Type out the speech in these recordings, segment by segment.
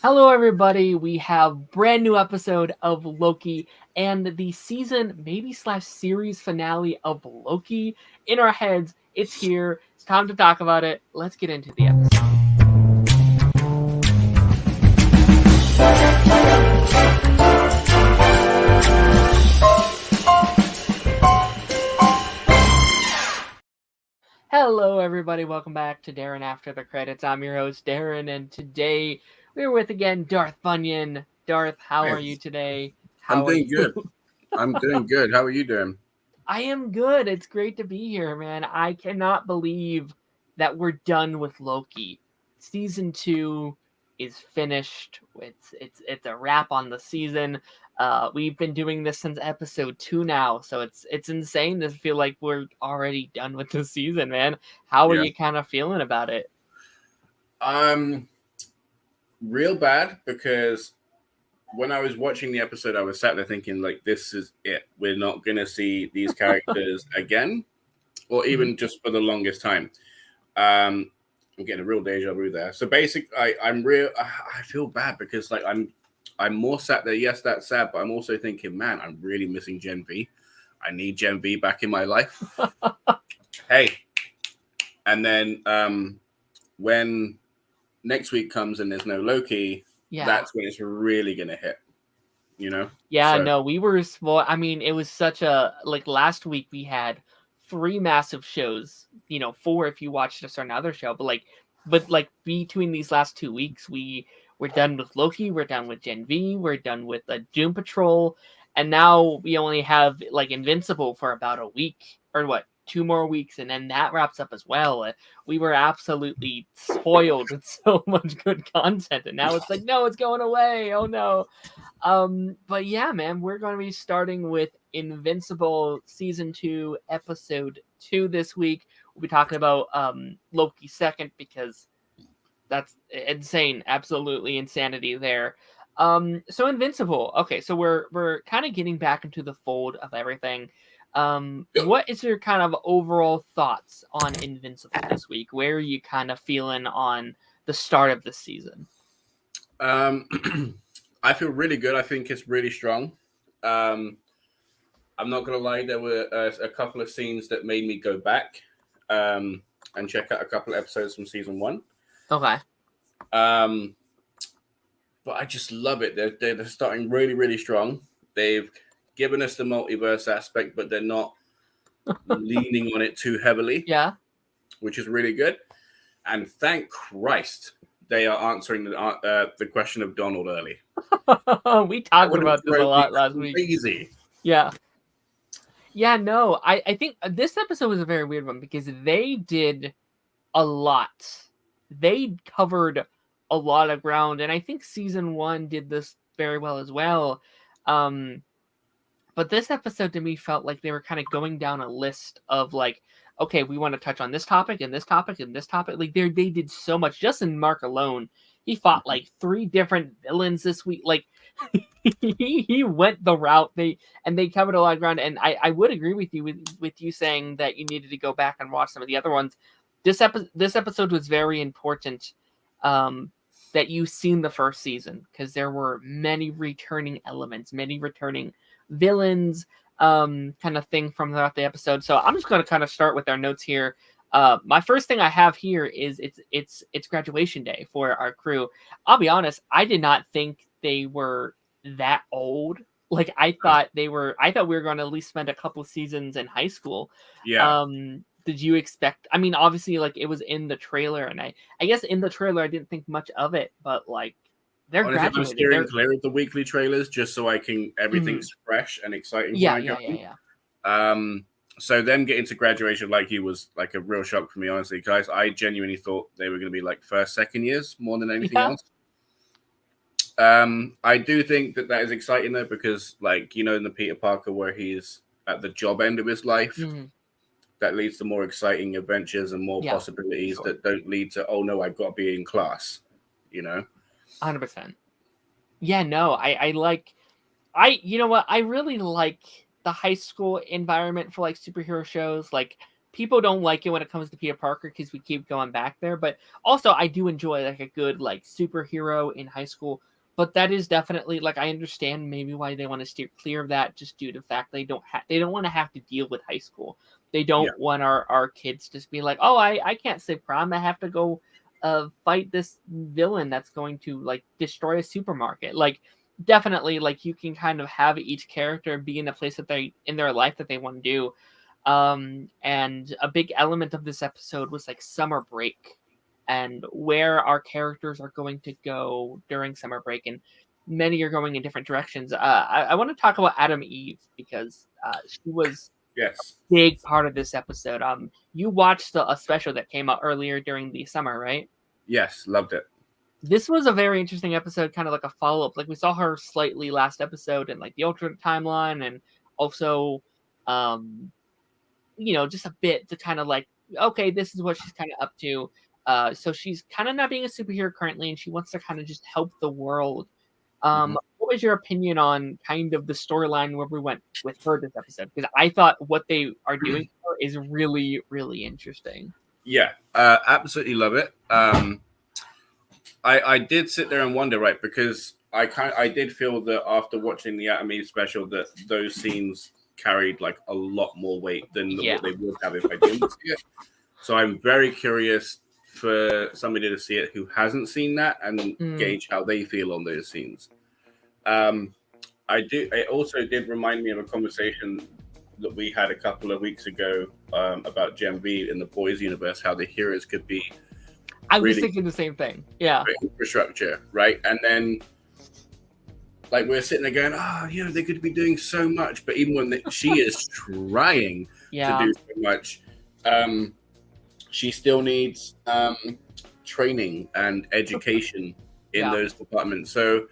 Hello, everybody. We have brand new episode of Loki and the season, maybe slash series finale of Loki in our heads. It's here. It's time to talk about it. Let's get into the episode. Hello, everybody. Welcome back to Darren After the Credits. I'm your host, Darren, and today we're with again Darth Bunyan. Darth, how Hey, are you today? I'm How are doing you? good. I'm doing good. How are you doing? I am good. It's great to be here, man. I cannot believe that we're done with Loki. Season 2 is finished. It's a wrap on the season. We've been doing this since episode 2 now, so it's insane to feel like we're already done with the season, man. How are Yeah. you kind of feeling about it? Real bad because when I was watching the episode, I was sat there thinking, like, this is it. We're not going to see these characters again, or Mhm. even just for the longest time. I'm getting a real deja vu there. So I feel bad because like I'm more sat there. Yes, that's sad, but I'm also thinking, man, I'm really missing Gen V. I need Gen V back in my life. Hey, and then when next week comes and there's no Loki, Yeah. that's when it's really gonna hit, you know. Yeah, So no, we were small. I mean, it was such a like last week we had 3 massive shows. 4 if you watched a certain other show, but between these last 2 weeks, we're done with Loki, we're done with Gen V, we're done with the Doom Patrol, and now we only have like Invincible for about a week or what, 2 more weeks, and then that wraps up as well. We were absolutely spoiled with so much good content, and now it's like, no, it's going away. Oh no. But yeah, man, we're going to be starting with Invincible Season 2, Episode 2 this week. We'll be talking about Loki second because that's insane, absolutely insanity there. So Invincible. Okay, so we're kind of getting back into the fold of everything. What is your kind of overall thoughts on Invincible this week? Where are you kind of feeling on the start of the season? um, I feel really good. I think it's really strong. Um, I'm not gonna lie, there were a couple of scenes that made me go back um, and check out a couple of episodes from season one. Okay. Um, but I just love it. They're starting really, really strong. They've given us the multiverse aspect, but they're not leaning on it too heavily, Yeah. which is really good. And thank Christ they are answering the question of Donald early. We That talked would have about this a drove me lot last week. crazy. Yeah. Yeah, no, I think this episode was a very weird one because they did a lot. They covered a lot of ground, and I think season 1 did this very well as well. Um, but this episode to me felt like they were kind of going down a list of like, okay, we want to touch on this topic and this topic and this topic. Like they did so much. Just in Mark alone, he fought like 3 different villains this week. Like he went the route they covered a lot of ground. And I would agree with you with you saying that you needed to go back and watch some of the other ones. This episode was very important. That you've seen the first season because there were many returning elements, many returning villains, kind of thing from throughout the episode. So I'm just going to kind of start with our notes here. My first thing I have here is it's graduation day for our crew. I'll be honest, I did not think they were that old. Like I thought we were going to at least spend a couple seasons in high school. Yeah. Did you expect? I mean, obviously, like it was in the trailer, and I guess in the trailer I didn't think much of it, but like they're Honestly, I'm graduating. steering clear of the weekly trailers just so I can everything's fresh and exciting when Yeah, I yeah, go yeah, in. yeah. So them getting to graduation like you was like a real shock for me, honestly, guys. I genuinely thought they were going to be like first, second years more than anything Yeah. else. I do think that is exciting though because, like, you know, in the Peter Parker where he's at the job end of his life, that leads to more exciting adventures and more possibilities that don't lead to, oh no, I've got to be in class, you know. 100%. Yeah, no, I like you know what? I really like the high school environment for like superhero shows. Like people don't like it when it comes to Peter Parker because we keep going back there. But also, I do enjoy like a good like superhero in high school. But that is definitely like I understand maybe why they want to steer clear of that, just due to the fact they don't want to have to deal with high school. They Yeah. don't want our kids to just be like, oh, I can't save prom. I have to go fight this villain that's going to like destroy a supermarket. Like definitely, like you can kind of have each character be in a place that they in their life that they want to do. And a big element of this episode was like summer break and where our characters are going to go during summer break, and many are going in different directions. I want to talk about Adam Eve because she was Yes. a big part of this episode. You watched a special that came out earlier during the summer, right? Yes, loved it. This was a very interesting episode, kind of like a follow-up. Like we saw her slightly last episode in like the alternate timeline, and also just a bit to kind of like, okay, this is what she's kind of up to. So she's kind of not being a superhero currently, and she wants to kind of just help the world. What was your opinion on kind of the storyline where we went with her this episode? Because I thought what they are doing is really, really interesting. Yeah, absolutely love it. I did sit there and wonder, right, because I did feel that after watching the Adam Eve special that those scenes carried like a lot more weight than what they would have if I didn't see it. So I'm very curious for somebody to see it who hasn't seen that and gauge how they feel on those scenes. It also did remind me of a conversation that we had a couple of weeks ago about Gen V in the boys universe, how the heroes could be. I was thinking the same thing. Yeah. Infrastructure, right? And then like we're sitting there going, they could be doing so much, but even when she is trying to do so much, she still needs training and education in those departments. So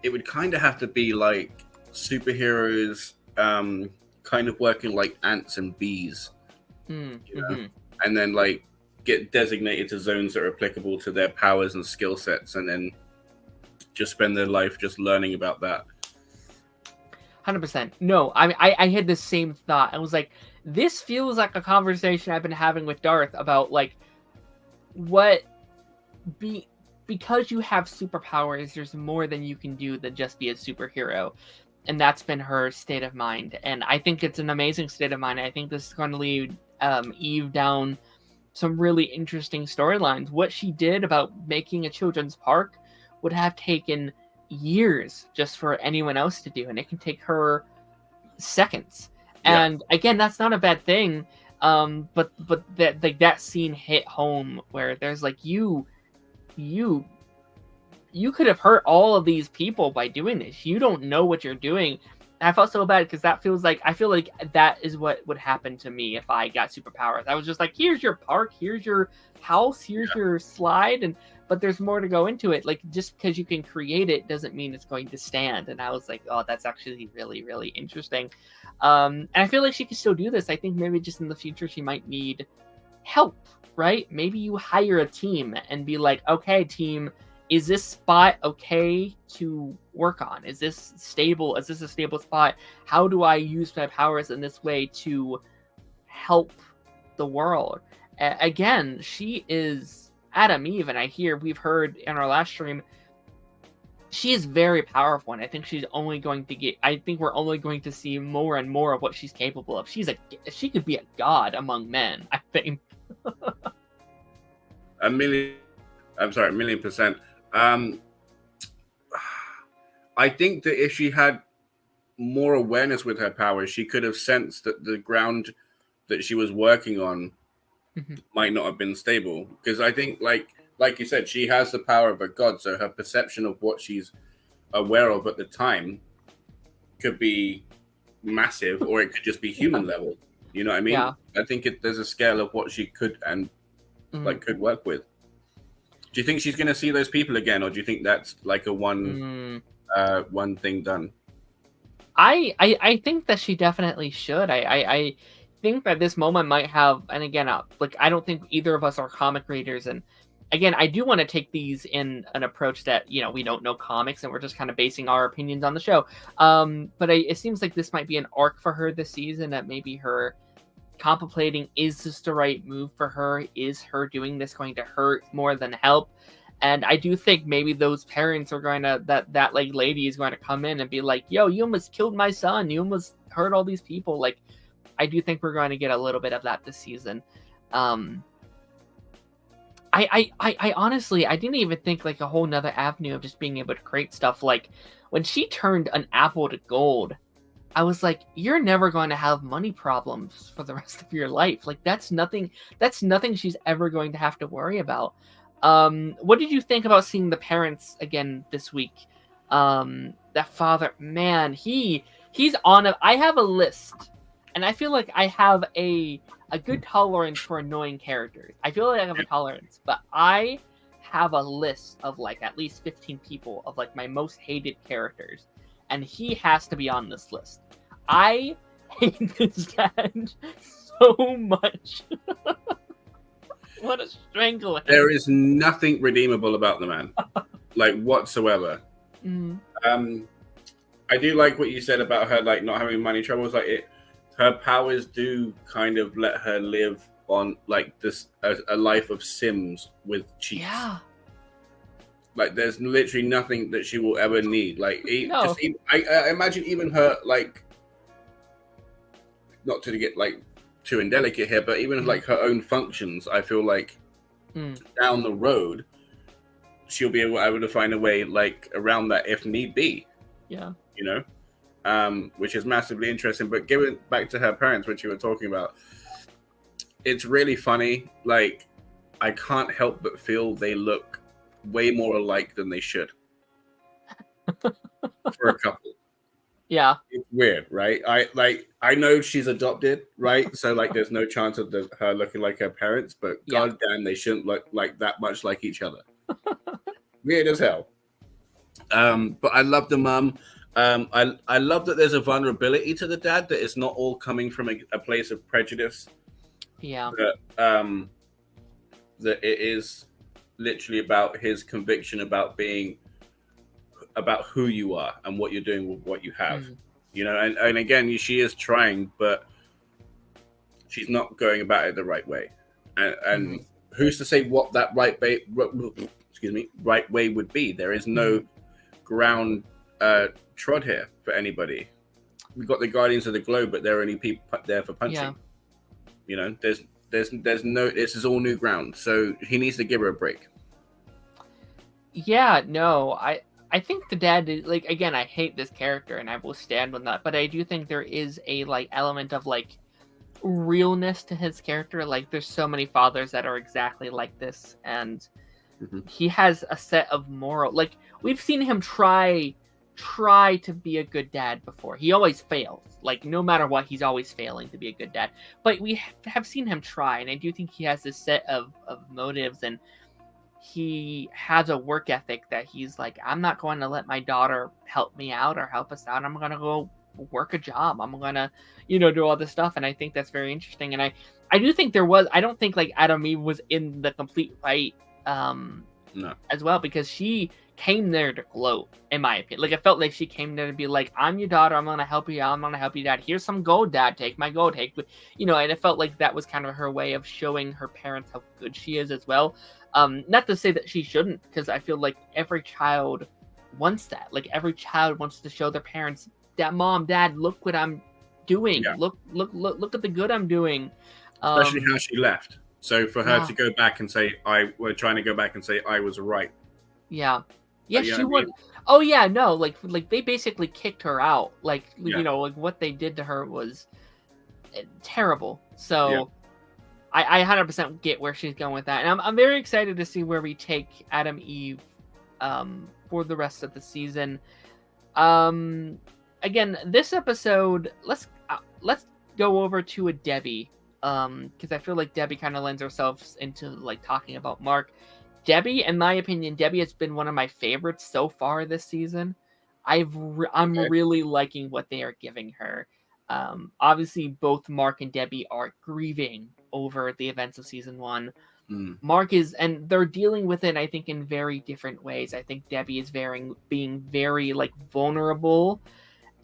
it would kind of have to be like superheroes kind of working like ants and bees, you know? And then like get designated to zones that are applicable to their powers and skill sets, and then just spend their life just learning about that. 100%. No, I had the same thought. I was like, this feels like a conversation I've been having with Darth about like because you have superpowers, there's more than you can do than just be a superhero. And that's been her state of mind. And I think it's an amazing state of mind. I think this is going to lead Eve down some really interesting storylines. What she did about making a children's park would have taken years just for anyone else to do, and it can take her seconds. And again, that's not a bad thing. But that scene hit home where there's like you could have hurt all of these people by doing this. You don't know what you're doing. And I felt so bad because I feel like that is what would happen to me if I got superpowers. I was just like, here's your park, here's your house, here's your slide, but there's more to go into it. Like just because you can create it doesn't mean it's going to stand. And I was like, oh, that's actually really, really interesting. And I feel like she can still do this. I think maybe just in the future she might need help, right? Maybe you hire a team and be like, okay, team, is this spot okay to work on? Is this stable? Is this a stable spot? How do I use my powers in this way to help the world? Again, she is Adam Eve, and we've heard in our last stream, she is very powerful, and I think we're only going to see more and more of what she's capable of. She could be a god among men, I think. A million percent. I think that if she had more awareness with her powers, she could have sensed that the ground that she was working on might not have been stable. Because I think, like you said, she has the power of a god, so her perception of what she's aware of at the time could be massive, or it could just be human level. You know what I mean? Yeah. I think there's a scale of what she could and could work with. Do you think she's going to see those people again, or do you think that's like a one thing done? I think that she definitely should. I think that this moment might have, and again, like I don't think either of us are comic readers, and again, I do want to take these in an approach that, you know, we don't know comics and we're just kind of basing our opinions on the show. But it seems like this might be an arc for her this season, that maybe her contemplating, is this the right move for her? Is her doing this going to hurt more than help? And I do think maybe those parents are going to, that like lady is going to come in and be like, yo, you almost killed my son. You almost hurt all these people. Like, I do think we're going to get a little bit of that this season. I honestly, I didn't even think like a whole nother avenue of just being able to create stuff. Like when she turned an apple to gold, I was like, you're never going to have money problems for the rest of your life. Like that's nothing she's ever going to have to worry about. What did you think about seeing the parents again this week? That father, man, he's on I have a list, and I feel like I have a good tolerance for annoying characters. I feel like I have a tolerance, but I have a list of like at least 15 people of like my most hated characters, and he has to be on this list. I hate this dad so much. What a strangler. There is nothing redeemable about the man, like whatsoever. I do like what you said about her, like not having money troubles. Like her powers do kind of let her live on like this a life of Sims with cheats. Yeah. Like there's literally nothing that she will ever need. Like No. I imagine even her, like, not to get like too indelicate here, but even like her own functions, I feel like down the road she'll be able to find a way like around that if need be. Yeah. You know, which is massively interesting. But giving back to her parents, which you were talking about, it's really funny. Like I can't help but feel they look way more alike than they should for a couple. Yeah. It's weird, right? I know she's adopted, right? So like there's no chance of her looking like her parents, but goddamn, they shouldn't look like that much like each other. Weird as hell. But I love the mum. I love that there's a vulnerability to the dad, that it's not all coming from a place of prejudice. Yeah. That it is literally about his conviction about who you are and what you're doing with what you have. You know, and again, she is trying, but she's not going about it the right way. And who's to say what that right way would be? There is no ground trod here for anybody. We've got the Guardians of the Globe, but they're only people there for punching. Yeah. You know, there's no, this is all new ground. So he needs to give her a break. Yeah, no, I think the dad is, like, again, I hate this character and I will stand on that, but I do think there is a like element of like realness to his character. Like there's so many fathers that are exactly like this, and he has a set of moral, like we've seen him try to be a good dad before. He always fails. Like no matter what, he's always failing to be a good dad. But we have seen him try, and I do think he has this set of motives, and he has a work ethic that he's like, I'm not going to let my daughter help me out or help us out. I'm going to go work a job. I'm going to, you know, do all this stuff. And I think that's very interesting. And I do think I don't think like Adam Eve was in the complete right No. as well, because she came there to gloat, in my opinion. Like, it felt like she came there to be like, I'm your daughter, I'm going to help you out, I'm going to help you, Dad. Here's some gold, Dad. Take my gold. You know, and it felt like that was kind of her way of showing her parents how good she is as well. Not to say that she shouldn't, because I feel like every child wants that. Like, every child wants to show their parents, that Mom, Dad, look what I'm doing. Yeah. Look at the good I'm doing. Especially how she left. So for her to go back and say, we're trying to go back and say I was right. Yeah. Yeah, she would. Oh yeah, no, like they basically kicked her out. Like you know, like what they did to her was terrible. So I 100% get where she's going with that, and I'm very excited to see where we take Adam Eve for the rest of the season. Again, this episode, let's go over to a Debbie, because I feel like Debbie kind of lends herself into like talking about Mark. Debbie, in my opinion, Debbie has been one of my favorites so far this season. I'm really liking what they are giving her. Obviously, both Mark and Debbie are grieving over the events of season 1. Mark is, and they're dealing with it, I think, in very different ways. I think Debbie is being very like vulnerable,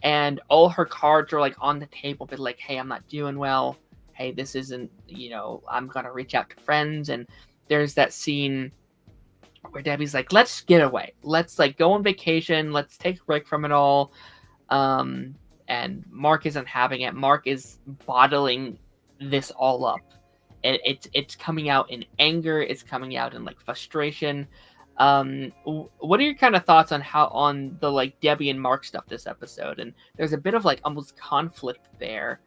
and all her cards are like on the table, but like, hey, I'm not doing well. Hey, this isn't, I'm gonna reach out to friends. And there's that scene where Debbie's like, let's get away. Let's like go on vacation. Let's take a break from it all. And Mark isn't having it. Mark is bottling this all up. It's coming out in anger. It's coming out in like frustration. What are your kind of thoughts on the like Debbie and Mark stuff this episode? And there's a bit of like almost conflict there.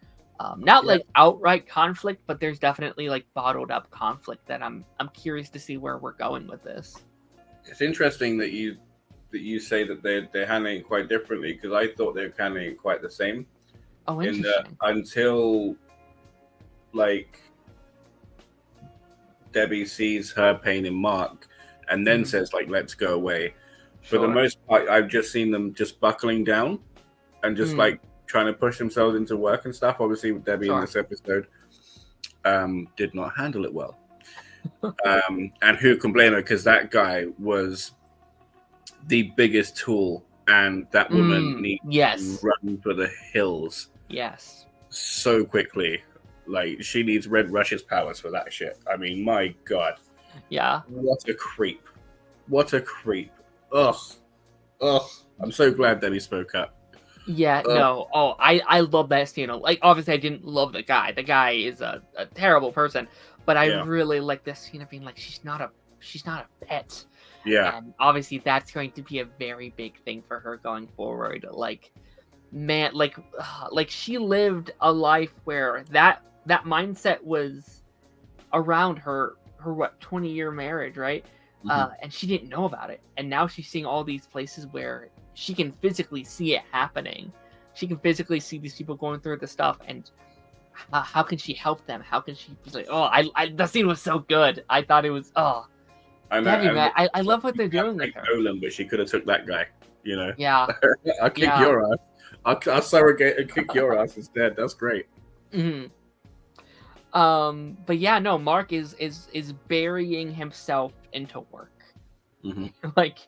Not like outright conflict, but there's definitely like bottled up conflict that I'm curious to see where we're going with this. It's interesting that you say that they're handling it quite differently, because I thought they were handling it quite the same. Oh, interesting. Until like Debbie sees her pain in Mark and then says like, let's go away. Sure. For the most part, I've just seen them just buckling down and just like trying to push themselves into work and stuff. Obviously Debbie in this episode did not handle it well. And who can blame her, because that guy was the biggest tool, and that woman needs to run for the hills so quickly. Like, she needs Red Rush's powers for that shit. I mean, my god. Yeah. What a creep. Ugh. I'm so glad Debbie spoke up. Yeah, no. Oh, I love that scene. Like, obviously I didn't love the guy. The guy is a terrible person. But I really like this scene of being like, she's not a pet. Yeah. And obviously that's going to be a very big thing for her going forward. Like, man, like she lived a life where that mindset was around her 20-year marriage, right? And she didn't know about it. And now she's seeing all these places where she can physically see it happening. She can physically see these people going through the stuff, and how can she help them? How can she be like, that scene was so good. I thought it was, I love what they're doing with her. Nolan, but she could have took that guy, Yeah. I'll kick your ass. I'll surrogate and kick your ass instead. That's great. Mm-hmm. But yeah, no, Mark is burying himself into work. Like,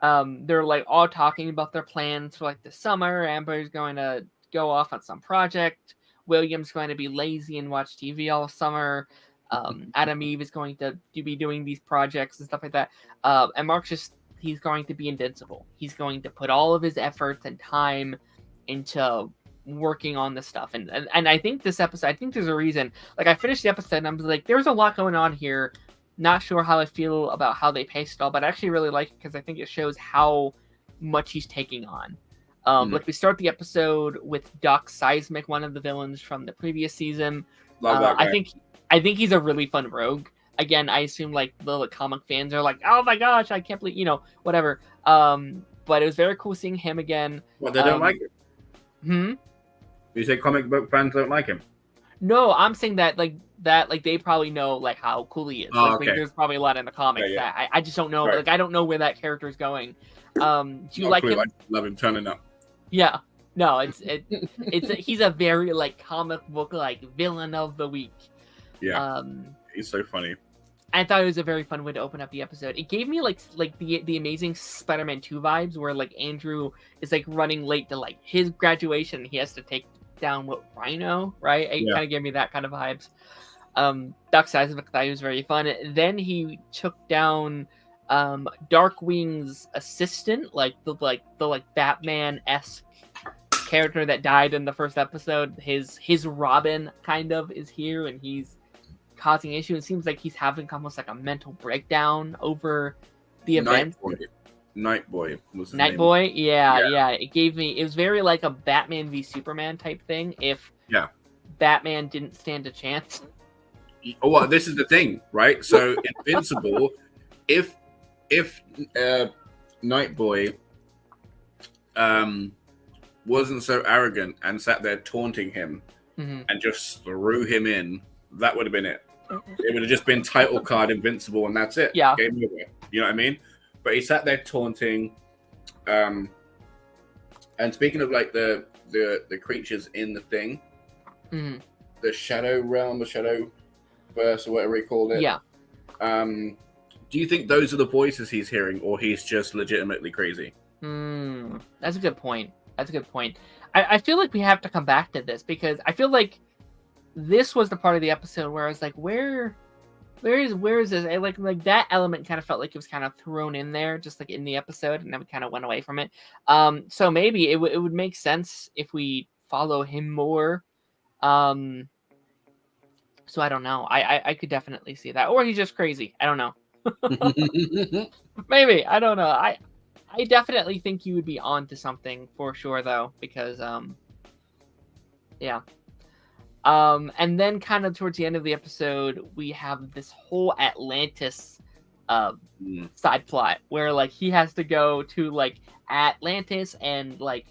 they're like all talking about their plans for like the summer. Amber's going to go off on some project. William's going to be lazy and watch TV all summer. Adam Eve is going to be doing these projects and stuff like that. And Mark's he's going to be invincible. He's going to put all of his efforts and time into working on this stuff. And I think this episode, I think there's a reason. Like, I finished the episode and I was like, there's a lot going on here. Not sure how I feel about how they paced it all, but I actually really like it because I think it shows how much he's taking on. Like, we start the episode with Doc Seismic, one of the villains from the previous season. Love that guy. I think he's a really fun rogue. Again, I assume like the comic fans are like, oh my gosh, I can't believe, whatever. But it was very cool seeing him again. Well, they don't like him. You say comic book fans don't like him? No, I'm saying that they probably know like how cool he is. There's probably a lot in the comics that I just don't know. Right. Like, I don't know where that character is going. Do you like him? I love him turning up. Yeah. No, it's he's a very like comic book like villain of the week. Yeah. He's so funny. I thought it was a very fun way to open up the episode. It gave me like the Amazing Spider-Man 2 vibes, where like Andrew is like running late to like his graduation. He has to take down Rhino, right? It kind of gave me that kind of vibes. Doc Seismic thought he was very fun. Then he took down Darkwing's assistant, like the Batman-esque character that died in the first episode. His Robin kind of is here, and he's causing issue. It seems like he's having almost like a mental breakdown over the event. Nightboy was his Nightboy, yeah. It was very like a Batman v Superman type thing. If Batman didn't stand a chance. Well, this is the thing, right? So Invincible, if Nightboy wasn't so arrogant and sat there taunting him and just threw him in, that would have been it. It would have just been title card Invincible, and that's it. Yeah. Game over. You know what I mean? But he sat there taunting. And speaking of like the creatures in the thing, the Shadow Realm, the Shadow Verse, or whatever he called it. Yeah. Do you think those are the voices he's hearing, or he's just legitimately crazy? That's a good point. I feel like we have to come back to this because I feel like this was the part of the episode where I was like, where is this? Like that element kind of felt like it was kind of thrown in there, just like in the episode, and then we kind of went away from it. So maybe it would make sense if we follow him more. So I don't know. I could definitely see that, or he's just crazy. I don't know. Maybe, I don't know. I definitely think you would be onto something for sure, though, because yeah. And then kind of towards the end of the episode, we have this whole Atlantis side plot where like he has to go to like Atlantis and like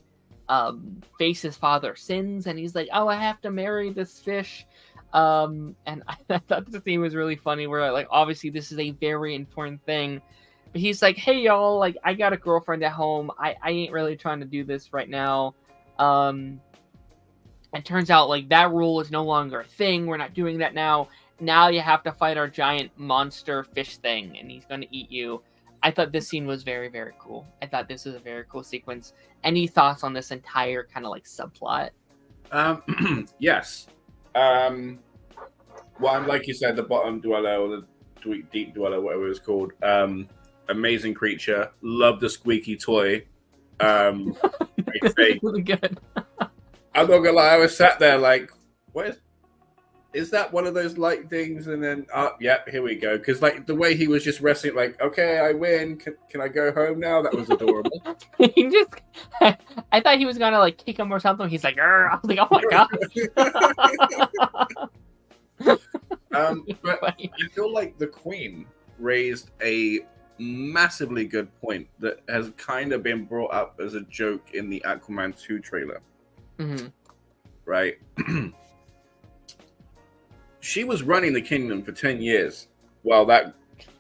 face his father's sins, and he's like, oh, I have to marry this fish. And I thought the scene was really funny where like obviously this is a very important thing, but he's like, hey y'all, like I got a girlfriend at home, I ain't really trying to do this right now. It turns out like that rule is no longer a thing, we're not doing that now you have to fight our giant monster fish thing and he's gonna eat you. I thought this scene was very, very cool. I thought this was a very cool sequence. Any thoughts on this entire kind of like subplot? Yes. Well, like you said, the bottom dweller or the deep dweller, whatever it was called, amazing creature. Love the squeaky toy. Really good. I'm not gonna lie, I was sat there like, what is that one of those light things? And then, yep, here we go. Because like the way he was just wrestling, like, okay, I win. Can I go home now? That was adorable. He just, I thought he was gonna like kick him or something. He's like, I was like, oh my god. But I feel like the Queen raised a massively good point that has kind of been brought up as a joke in the Aquaman 2 trailer. Mm-hmm. Right? She was running the kingdom for 10 years while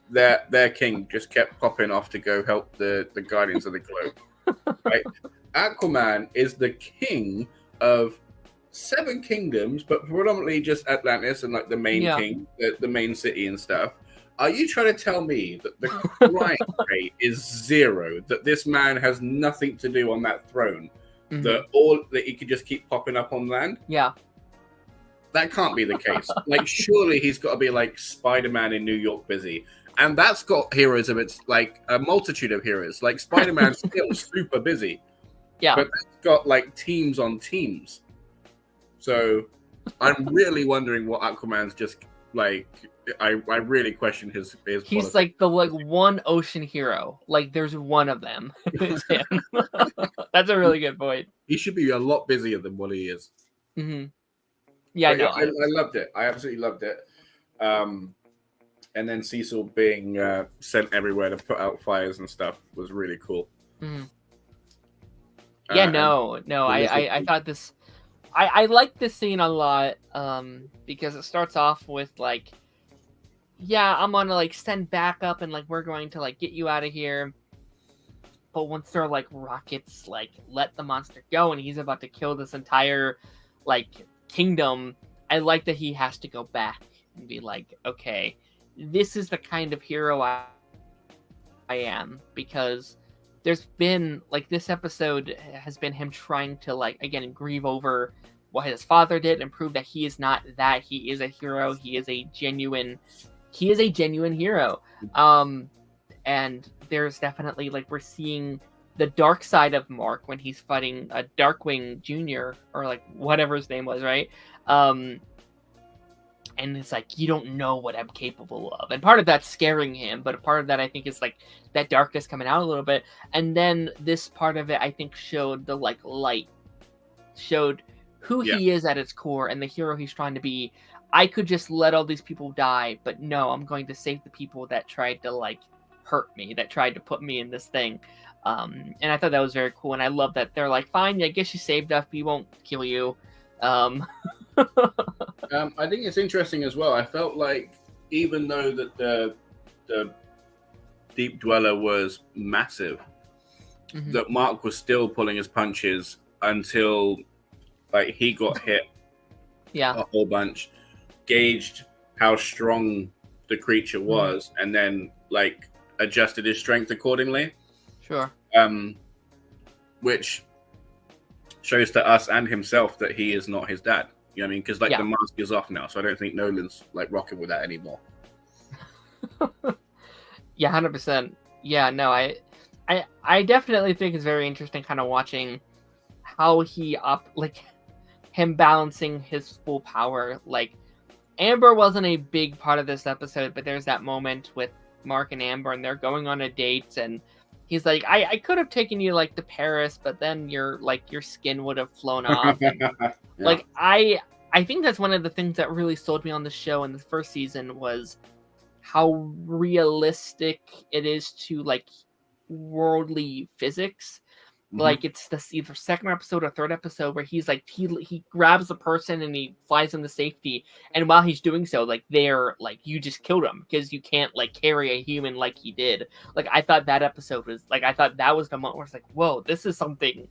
their king just kept popping off to go help the Guardians of the Globe. Right? Aquaman is the king of 7 kingdoms, but predominantly just Atlantis and like the main king, the main city and stuff. Are you trying to tell me that the crime rate is 0? That this man has nothing to do on that throne? Mm-hmm. That he could just keep popping up on land? Yeah. That can't be the case. Like, surely he's got to be like Spider-Man in New York busy. And that's got heroes of its, like a multitude of heroes. Like Spider-Man's still super busy. Yeah. But that's got like teams on teams. So I'm really wondering what Aquaman's just like. I really question his He's politics. like the one ocean hero. Like there's one of them. It's him. That's a really good point. He should be a lot busier than what he is. Mm-hmm. Yeah, I know. I loved it. I absolutely loved it. And then Cecil being sent everywhere to put out fires and stuff was really cool. Mm-hmm. Yeah, I thought this. I like this scene a lot because it starts off with like, yeah, I'm gonna like send backup and like we're going to like get you out of here. But once they're like rockets like let the monster go and he's about to kill this entire like kingdom, I like that he has to go back and be like, okay, this is the kind of hero I am, because there's been like this episode has been him trying to like again grieve over what his father did and prove that he is not that. He is a hero. He is a genuine hero. And there's definitely like we're seeing the dark side of Mark when he's fighting a Darkwing Jr. or like whatever his name was, right? And it's like, you don't know what I'm capable of. And part of that's scaring him, but a part of that I think is like that darkness coming out a little bit. And then this part of it I think showed the like light, showed who he is at its core and the hero he's trying to be. I could just let all these people die, but no, I'm going to save the people that tried to like hurt me, that tried to put me in this thing. And I thought that was very cool. And I love that they're like, fine, I guess you saved us, we won't kill you. I think it's interesting as well. I felt like even though that the Deep Dweller was massive, that Mark was still pulling his punches until like he got hit a whole bunch, gauged how strong the creature was, and then like adjusted his strength accordingly. Sure. Which shows to us and himself that he is not his dad. You know what I mean? Because like the mask is off now, so I don't think Nolan's like rocking with that anymore. Yeah, 100%. Yeah, no, I definitely think it's very interesting, kind of watching how he him balancing his full power. Like, Amber wasn't a big part of this episode, but there's that moment with Mark and Amber, and they're going on a date, and he's like, I could have taken you like to Paris, but then your skin would have flown off. And, like, I think that's one of the things that really sold me on the show in the first season was how realistic it is to like worldly physics. Like, it's either second episode or third episode where he's like, he grabs the person and he flies them to safety, and while he's doing so, like, they're like, you just killed him because you can't like carry a human like he did. Like, I thought that episode was like, I thought that was the moment where it's like, whoa, this is something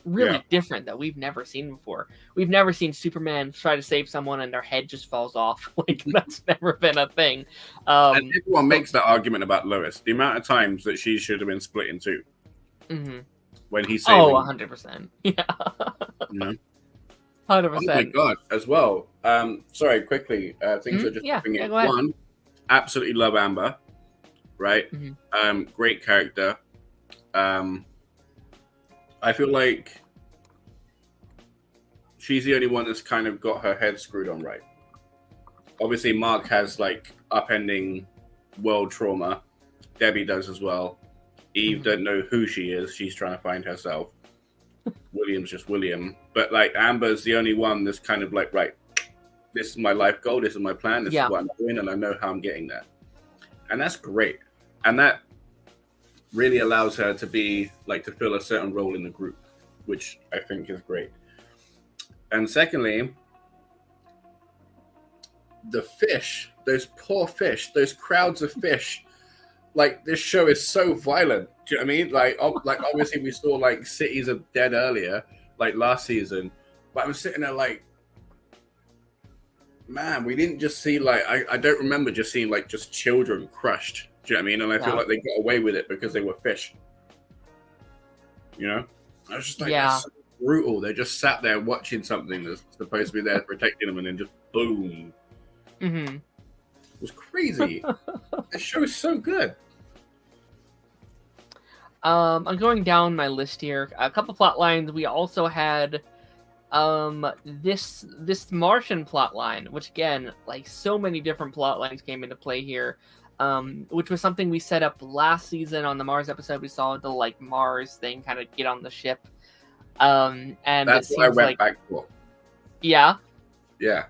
really different that we've never seen before. We've never seen Superman try to save someone and their head just falls off. Like, that's never been a thing. And everyone makes that argument about Lois. The amount of times that she should have been split in two. When he's saving. 100%. Yeah. You know? 100%. Oh my god, as well. Sorry, quickly. Things are just popping in. One, absolutely love Amber. Right? Great character. I feel like she's the only one that's kind of got her head screwed on right. Obviously, Mark has like upending world trauma. Debbie does as well. Eve don't know who she is. She's trying to find herself. William's just William. But like Amber's the only one that's kind of like, right, this is my life goal. This is my plan. This is what I'm doing. And I know how I'm getting there. And that's great. And that really allows her to be like to fill a certain role in the group, which I think is great. And secondly, the fish, those poor fish, those crowds of fish. Like, this show is so violent. Do you know what I mean? Like obviously we saw like Cities of Dead earlier, like last season. But I was sitting there like, man, we didn't just see like I don't remember just seeing like just children crushed. Do you know what I mean? And I feel like they got away with it because they were fish. You know? I was just like, that's so brutal. They just sat there watching something that's supposed to be there protecting them, and then just boom. It was crazy. The show is so good. I'm going down my list here. A couple plot lines. We also had this Martian plot line, which again, like so many different plot lines came into play here. Which was something we set up last season on the Mars episode. We saw the like Mars thing kind of get on the ship. And that's what I went back for. Yeah. Yeah.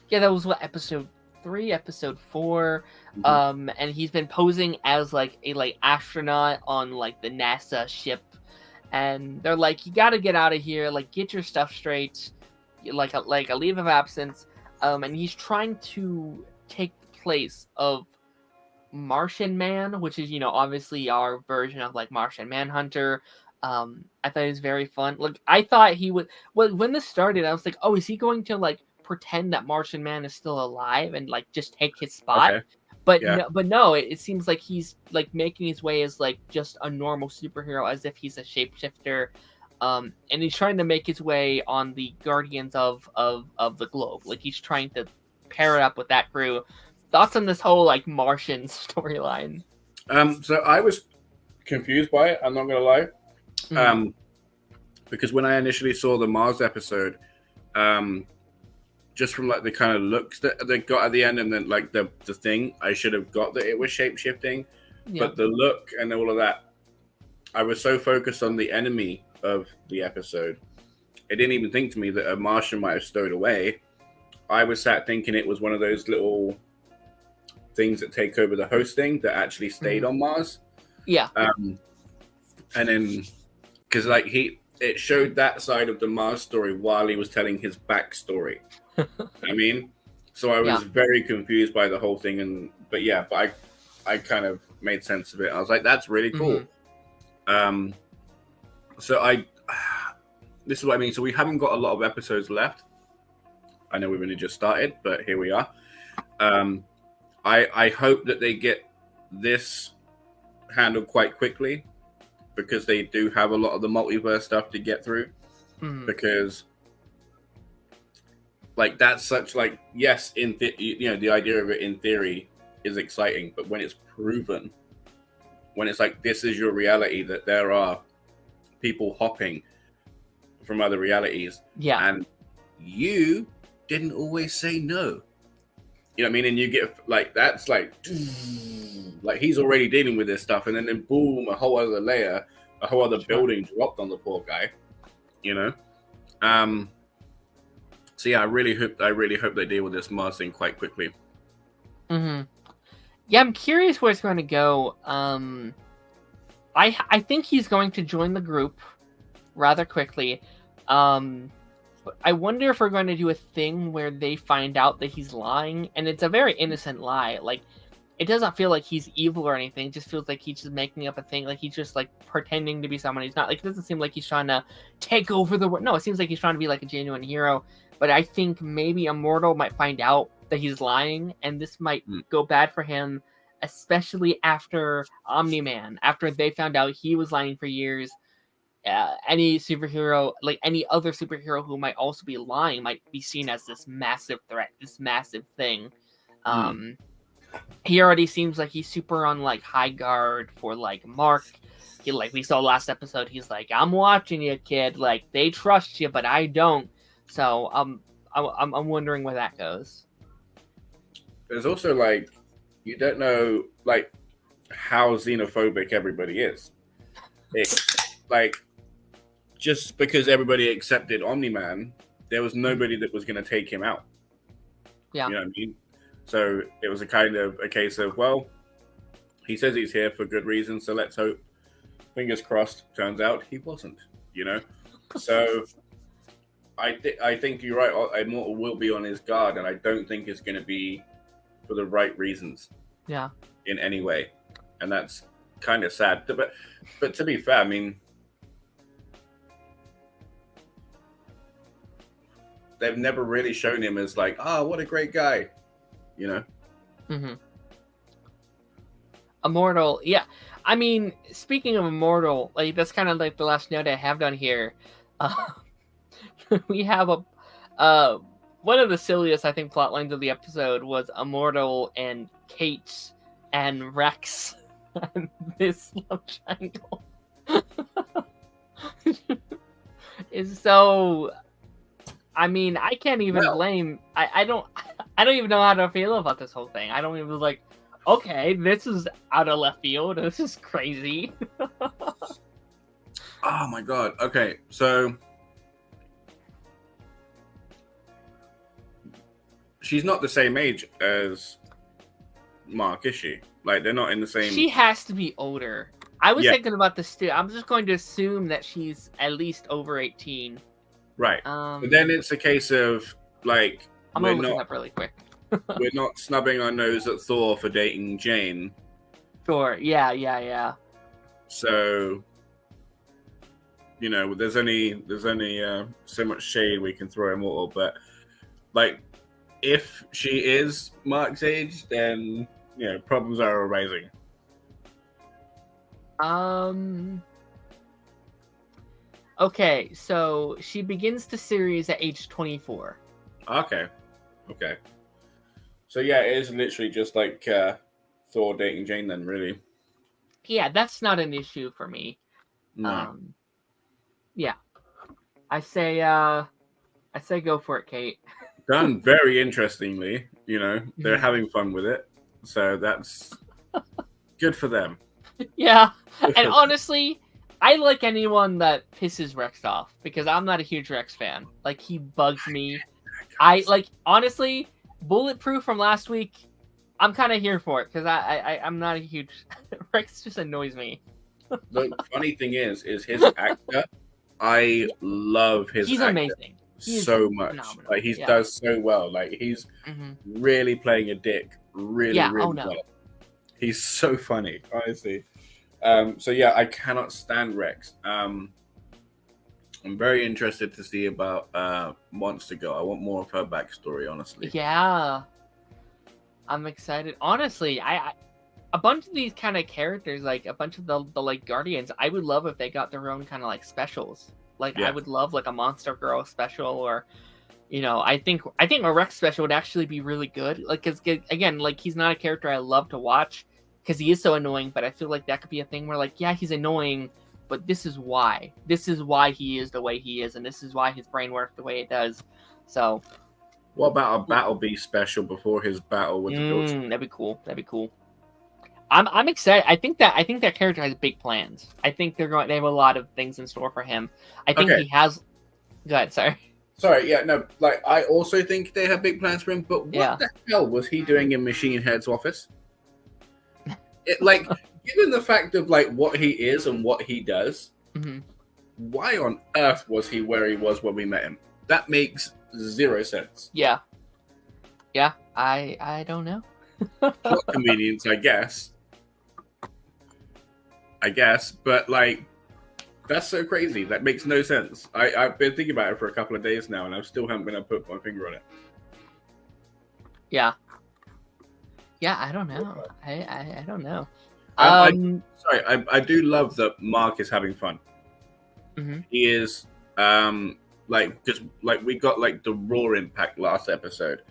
Yeah, that was what, episode 3, episode 4. And he's been posing as like a astronaut on like the NASA ship, and they're like, you got to get out of here, like get your stuff straight, like a leave of absence. And he's trying to take the place of Martian Man, which is, you know, obviously our version of like Martian Manhunter. I thought it was very fun. Like, I thought he would, when this started, I was like, oh, is he going to like pretend that Martian Man is still alive and like just take his spot? Okay. But no, it seems like he's like making his way as like just a normal superhero, as if he's a shapeshifter. And he's trying to make his way on the Guardians of the Globe. Like, he's trying to pair it up with that crew. Thoughts on this whole like Martian storyline? So I was confused by it, I'm not gonna lie. Because when I initially saw the Mars episode, just from like the kind of looks that they got at the end, and then like the thing, I should have got that it was shape-shifting. But the look and all of that, I was so focused on the enemy of the episode, it didn't even think to me that a Martian might have stowed away. I was sat thinking it was one of those little things that take over the hosting that actually stayed on Mars. And then because like it showed that side of the Mars story while he was telling his backstory. I mean, so I was very confused by the whole thing, but I kind of made sense of it. I was like, that's really cool. So this is what I mean. So we haven't got a lot of episodes left. I know we've only just started, but here we are. I hope that they get this handled quite quickly, because they do have a lot of the multiverse stuff to get through. Because like that's such like, yes, the idea of it in theory is exciting, but when it's proven, when it's like, this is your reality, that there are people hopping from other realities, and you didn't always say no. You know what I mean? And you get like, that's like he's already dealing with this stuff, and then boom, a whole other layer, a whole other building dropped on the poor guy. You know, so yeah, I really hope they deal with this Mars thing quite quickly. Yeah, I'm curious where it's going to go. I think he's going to join the group rather quickly. But I wonder if we're going to do a thing where they find out that he's lying, and it's a very innocent lie. Like, it doesn't feel like he's evil or anything. It just feels like he's just making up a thing. Like, he's just like pretending to be someone he's not. Like, it doesn't seem like he's trying to take over the world. No, it seems like he's trying to be like a genuine hero. But I think maybe Immortal might find out that he's lying, and this might go bad for him, especially after Omni-Man, after they found out he was lying for years. Any superhero, like any other superhero who might also be lying, might be seen as this massive threat, this massive thing. He already seems like he's super on like high guard for like Mark. He, like we saw last episode, he's like, I'm watching you, kid. Like, they trust you, but I don't. So I'm wondering where that goes. There's also like, you don't know like how xenophobic everybody is. It's like, just because everybody accepted Omni-Man, there was nobody that was going to take him out. Yeah. You know what I mean? So it was a case of, well, he says he's here for good reason, so let's hope. Fingers crossed. Turns out he wasn't, you know? So I think you're right. Immortal will be on his guard, and I don't think it's going to be for the right reasons. Yeah. In any way. And that's kind of sad. But to be fair, I mean, they've never really shown him as like, what a great guy, you know? Immortal, yeah. I mean, speaking of Immortal, like that's kind of like the last note I have down here. We have one of the silliest, I think, plot lines of the episode was Immortal and Kate and Rex and this love triangle. Is so. I mean, I can't even blame. I don't even know how to feel about this whole thing. I don't even like. Okay, this is out of left field. This is crazy. Oh my god. Okay, so she's not the same age as Mark, is she? Like, they're not in the same. She has to be older. I was thinking about this too. I'm just going to assume that she's at least over 18. Right. But then it's a case of like, I'm gonna look it up really quick. We're not snubbing our nose at Thor for dating Jane. Sure. Yeah. So, you know, there's only so much shade we can throw Immortal, but like, if she is Mark's age, then you know, problems are arising. Okay, so she begins the series at age 24. Okay. So yeah, it is literally just like Thor dating Jane then, really. Yeah, that's not an issue for me. No. Yeah. I say go for it, Kate. Done very interestingly, you know, they're having fun with it. So that's good for them. Yeah. And honestly, I like anyone that pisses Rex off because I'm not a huge Rex fan. Like, he bugs me. I like, honestly, Bulletproof from last week, I'm kind of here for it because I'm not a huge Rex. Just annoys me. The funny thing is his actor. I love his. He's actor amazing. So much. Phenomenal. Like, he does so well. Like, he's really playing a dick. Really well. He's so funny, honestly. So yeah, I cannot stand Rex. I'm very interested to see about Monster Girl. I want more of her backstory, honestly. Yeah. I'm excited. Honestly, I a bunch of these kind of characters, like a bunch of the like Guardians, I would love if they got their own kind of like specials. Like I Yeah. would love like a Monster Girl special, or I think a Rex special would actually be really good. Like, cause again, like he's not a character I love to watch because he is so annoying. But I feel like that could be a thing where like, yeah, he's annoying, but this is why. This is why he is the way he is, and this is why his brain works the way it does. So, What about a Battle Beast special before his battle with the Ghost? that'd be cool. That'd be cool. I'm excited. I think that character has big plans. I think they have a lot of things in store for him. I think he has. Go ahead. Sorry. Sorry, yeah, no, like I also think they have big plans for him, but what the hell was he doing in Machine Head's office? Like, given the fact of like what he is and what he does, why on earth was he where he was when we met him? That makes zero sense. Yeah, I don't know. Plot convenience, I guess, but like. That's so crazy. That makes no sense. I've been thinking about it for a couple of days now, and I still haven't been able to put my finger on it. Yeah, I don't know. I don't know. I do love that Mark is having fun. He is because we got like the raw impact last episode,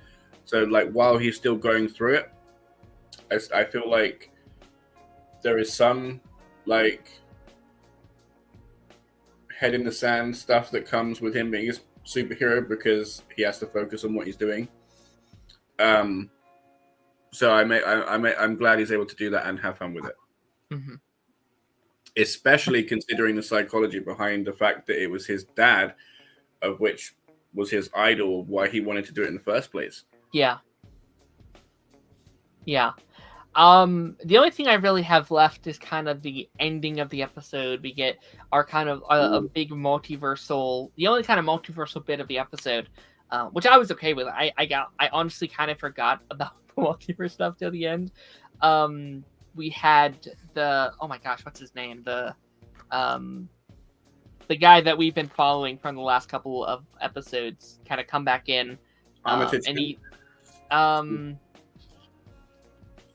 so like while he's still going through it, I feel like there is some like head in the sand stuff that comes with him being a superhero because he has to focus on what he's doing. So I'm glad he's able to do that and have fun with it. Especially considering the psychology behind the fact that it was his dad, of which was his idol, why he wanted to do it in the first place. Yeah. The only thing I really have left is kind of the ending of the episode. We get our kind of a big multiversal, the only kind of multiversal bit of the episode, which I was okay with. I honestly kind of forgot about the multiverse stuff till the end. We had oh my gosh, what's his name? The guy that we've been following from the last couple of episodes kind of come back in, and he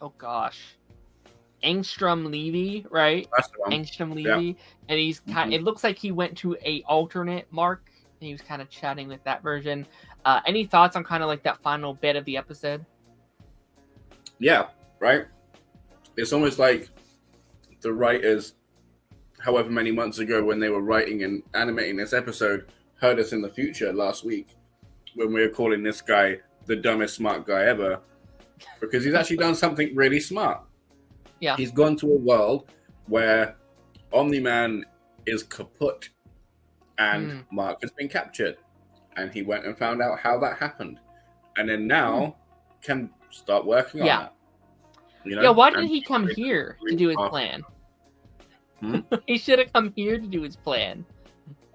oh gosh, Angstrom Levy, right? That's the one. Angstrom Levy, and he's kind. It looks like he went to a alternate Mark, and he was kind of chatting with that version. Any thoughts on kind of like that final bit of the episode? Yeah, right. It's almost like the writers, however many months ago when they were writing and animating this episode, heard us in the future last week when we were calling this guy the dumbest smart guy ever. Because he's actually done something really smart. Yeah. He's gone to a world where Omni-Man is kaput and Mark has been captured. And he went and found out how that happened. And then now can start working on that. Yeah, why didn't he come here to do his plan? He should have come here to do his plan.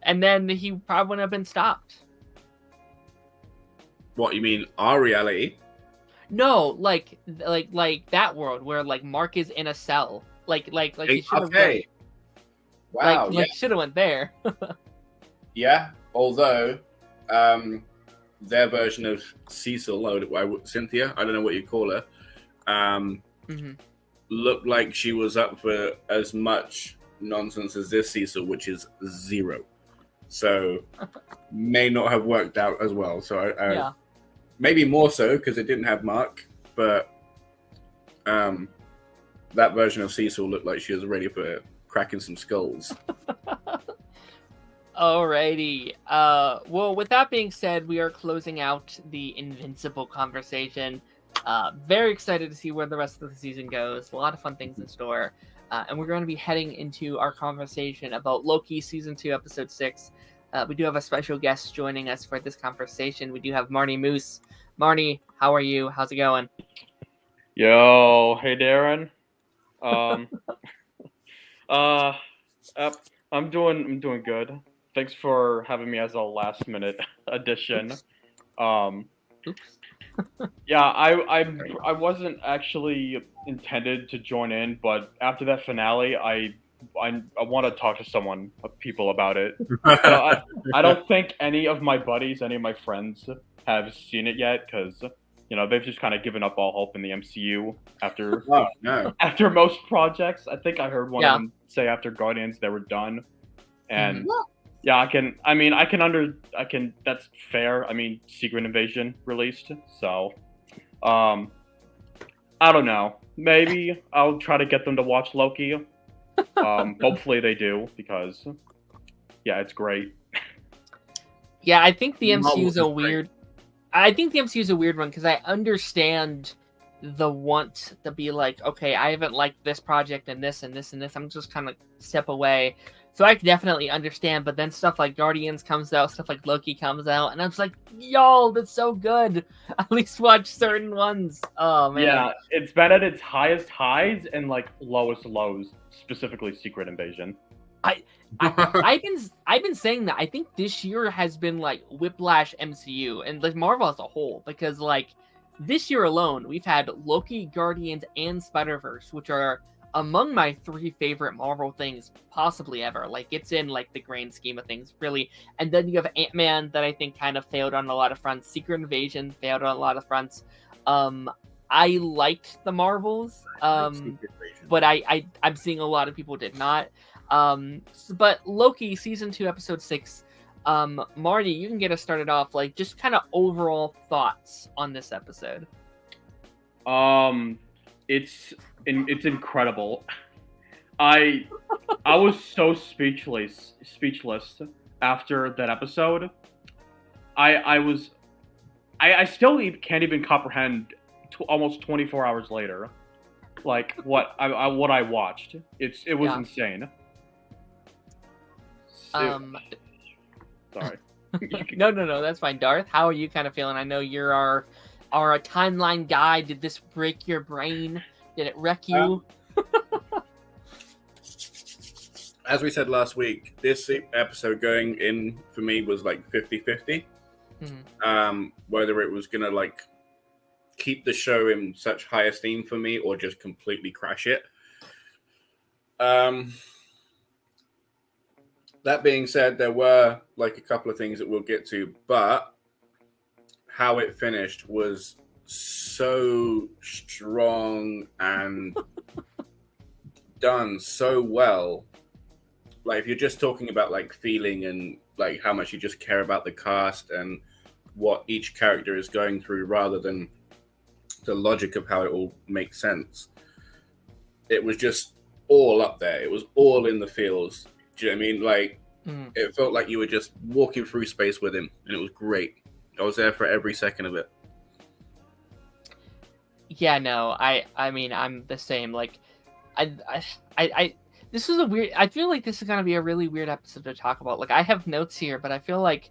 And then he probably wouldn't have been stopped. What, you mean our reality? No, like that world where like Mark is in a cell, like he should have went. Wow, like should have went there. Yeah, although their version of Cecil, Cynthia, I don't know what you call her, looked like she was up for as much nonsense as this Cecil, which is zero. So may not have worked out as well. So maybe more so because it didn't have Mark, but that version of Cecil looked like she was ready for cracking some skulls. Alrighty. Well, with that being said, we are closing out the Invincible conversation. Very excited to see where the rest of the season goes. A lot of fun things in store. And we're going to be heading into our conversation about Loki Season 2, Episode 6. We do have a special guest joining us for this conversation. We do have Marnie Moose. Marnie, how are you? How's it going? Yo, hey Darren. I'm doing good. Thanks for having me as a last minute addition. Oops. Yeah, I wasn't actually intended to join in, but after that finale, I want to talk to people about it. I don't think any of my buddies, any of my friends have seen it yet, because they've just kind of given up all hope in the MCU after Oh no. after most projects. I think I heard one Yeah. of them say after Guardians they were done, and Mhm. yeah, I can. That's fair. I mean, Secret Invasion released, so I don't know. Maybe I'll try to get them to watch Loki. Hopefully they do, because yeah, it's great. Yeah, I think the Marvel MCU is a is great. weird. I think the MCU is a weird one because I understand the want to be like, okay, I haven't liked this project and this and this and this. I'm just kind of step away. So I can definitely understand. But then stuff like Guardians comes out, stuff like Loki comes out, and I'm just like, y'all, that's so good. At least watch certain ones. Oh man. Yeah, it's been at its highest highs and like lowest lows, specifically Secret Invasion. I've been saying that I think this year has been like Whiplash MCU and like Marvel as a whole, because like this year alone we've had Loki, Guardians, and Spider-Verse, which are among my 3 favorite Marvel things possibly ever. Like it's in like the grand scheme of things, really. And then you have Ant-Man that I think kind of failed on a lot of fronts. Secret Invasion failed on a lot of fronts. I liked the Marvels, but I'm seeing a lot of people did not. But Loki season 2 episode 6, Marty, you can get us started off, like just kind of overall thoughts on this episode. It's incredible. I was so speechless after that episode. I still can't even comprehend almost 24 hours later, like what I watched. It was insane. Sorry. No, that's fine. Darth, how are you kind of feeling? I know you're our timeline guy. Did this break your brain? Did it wreck you? As we said last week, this episode going in for me was like 50-50. Whether it was gonna like keep the show in such high esteem for me or just completely crash it. That being said, there were like a couple of things that we'll get to, but how it finished was so strong and done so well. Like if you're just talking about like feeling and like how much you just care about the cast and what each character is going through rather than the logic of how it all makes sense, it was just all up there. It was all in the feels. Do you know what I mean? Like, it felt like you were just walking through space with him, and it was great. I was there for every second of it. Yeah, no, I mean, I'm the same. Like, this is a weird. I feel like this is gonna be a really weird episode to talk about. Like, I have notes here, but I feel like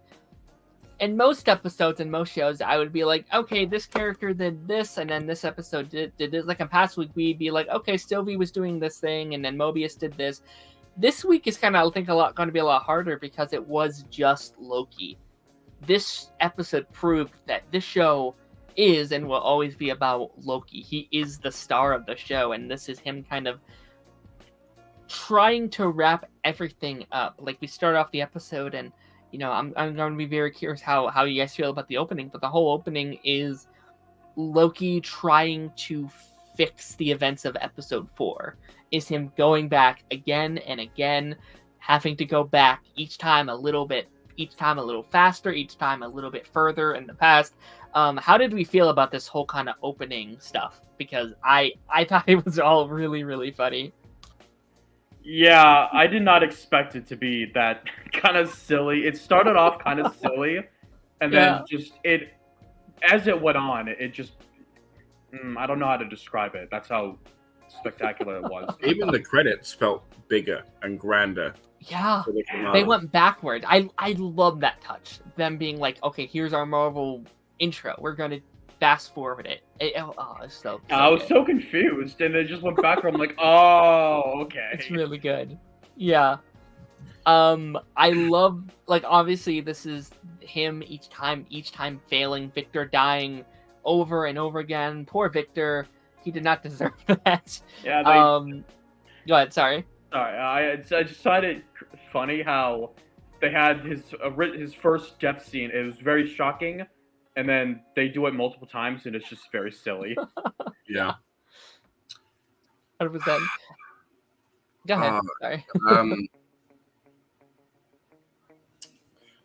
in most episodes and most shows, I would be like, okay, this character did this, and then this episode did this. Like in past week, we'd be like, okay, Sylvie was doing this thing, and then Mobius did this. This week is kind of, I think, going to be a lot harder because it was just Loki. This episode proved that this show is and will always be about Loki. He is the star of the show, and this is him kind of trying to wrap everything up. Like, we start off the episode, and you know, I'm going to be very curious how you guys feel about the opening, but the whole opening is Loki trying to fix the events of episode 4. Is him going back again and again, having to go back each time a little bit, each time a little faster, each time a little bit further in the past. How did we feel about this whole kind of opening stuff? Because I thought it was all really, really funny. Yeah, I did not expect it to be that kind of silly. It started off kind of silly, and then as it went on, it just, I don't know how to describe it. That's how spectacular it was. Even the credits felt bigger and grander. Yeah, they went backward. I love that touch. Them being like, okay, here's our Marvel intro. We're going to fast forward it. It's so I was so confused, and it just went backward. I'm like, oh, okay. It's really good. Yeah. I love, like, obviously this is him each time failing, Victor dying over and over again. Poor Victor. He did not deserve that. Yeah. Go ahead. Sorry. I just find it funny how they had his first death scene. It was very shocking, and then they do it multiple times, and it's just very silly. Yeah. 100%. Go ahead. Uh, Sorry.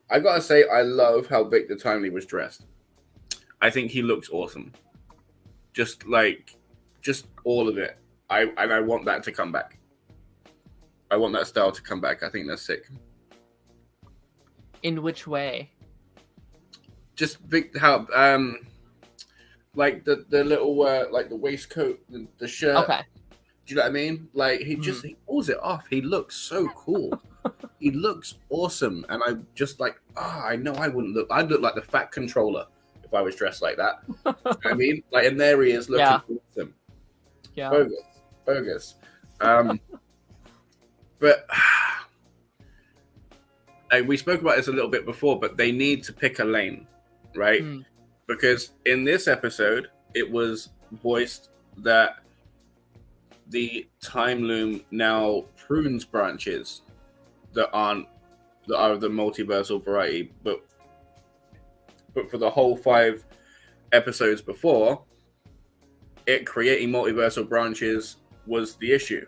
I gotta say, I love how Victor Timely was dressed. I think he looks awesome. Just all of it. I want that to come back. I want that style to come back. I think that's sick. In which way? Just how like the little like the waistcoat, the shirt. Okay. Do you know what I mean? Like he pulls it off. He looks so cool. He looks awesome, and I just like, I know I wouldn't look. I'd look like the Fat Controller if I was dressed like that. You know what I mean? Like, and there he is looking awesome. Yeah. Bogus. But we spoke about this a little bit before, but they need to pick a lane, right? Because in this episode, it was voiced that the time loom now prunes branches that are the multiversal variety, but for the whole 5 episodes before, it creating multiversal branches was the issue.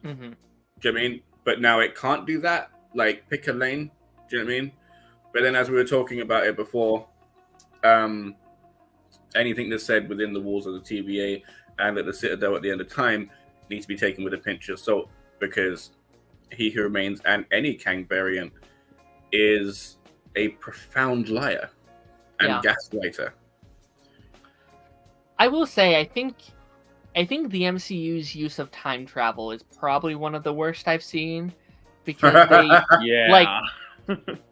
Do you know what I mean? But now it can't do that. Like, pick a lane. Do you know what I mean? But then, as we were talking about it before, anything that's said within the walls of the TVA and at the Citadel at the end of time needs to be taken with a pinch of salt, because He Who Remains and any Kang variant is a profound liar and gaslighter. I will say, I think the MCU's use of time travel is probably one of the worst I've seen, because they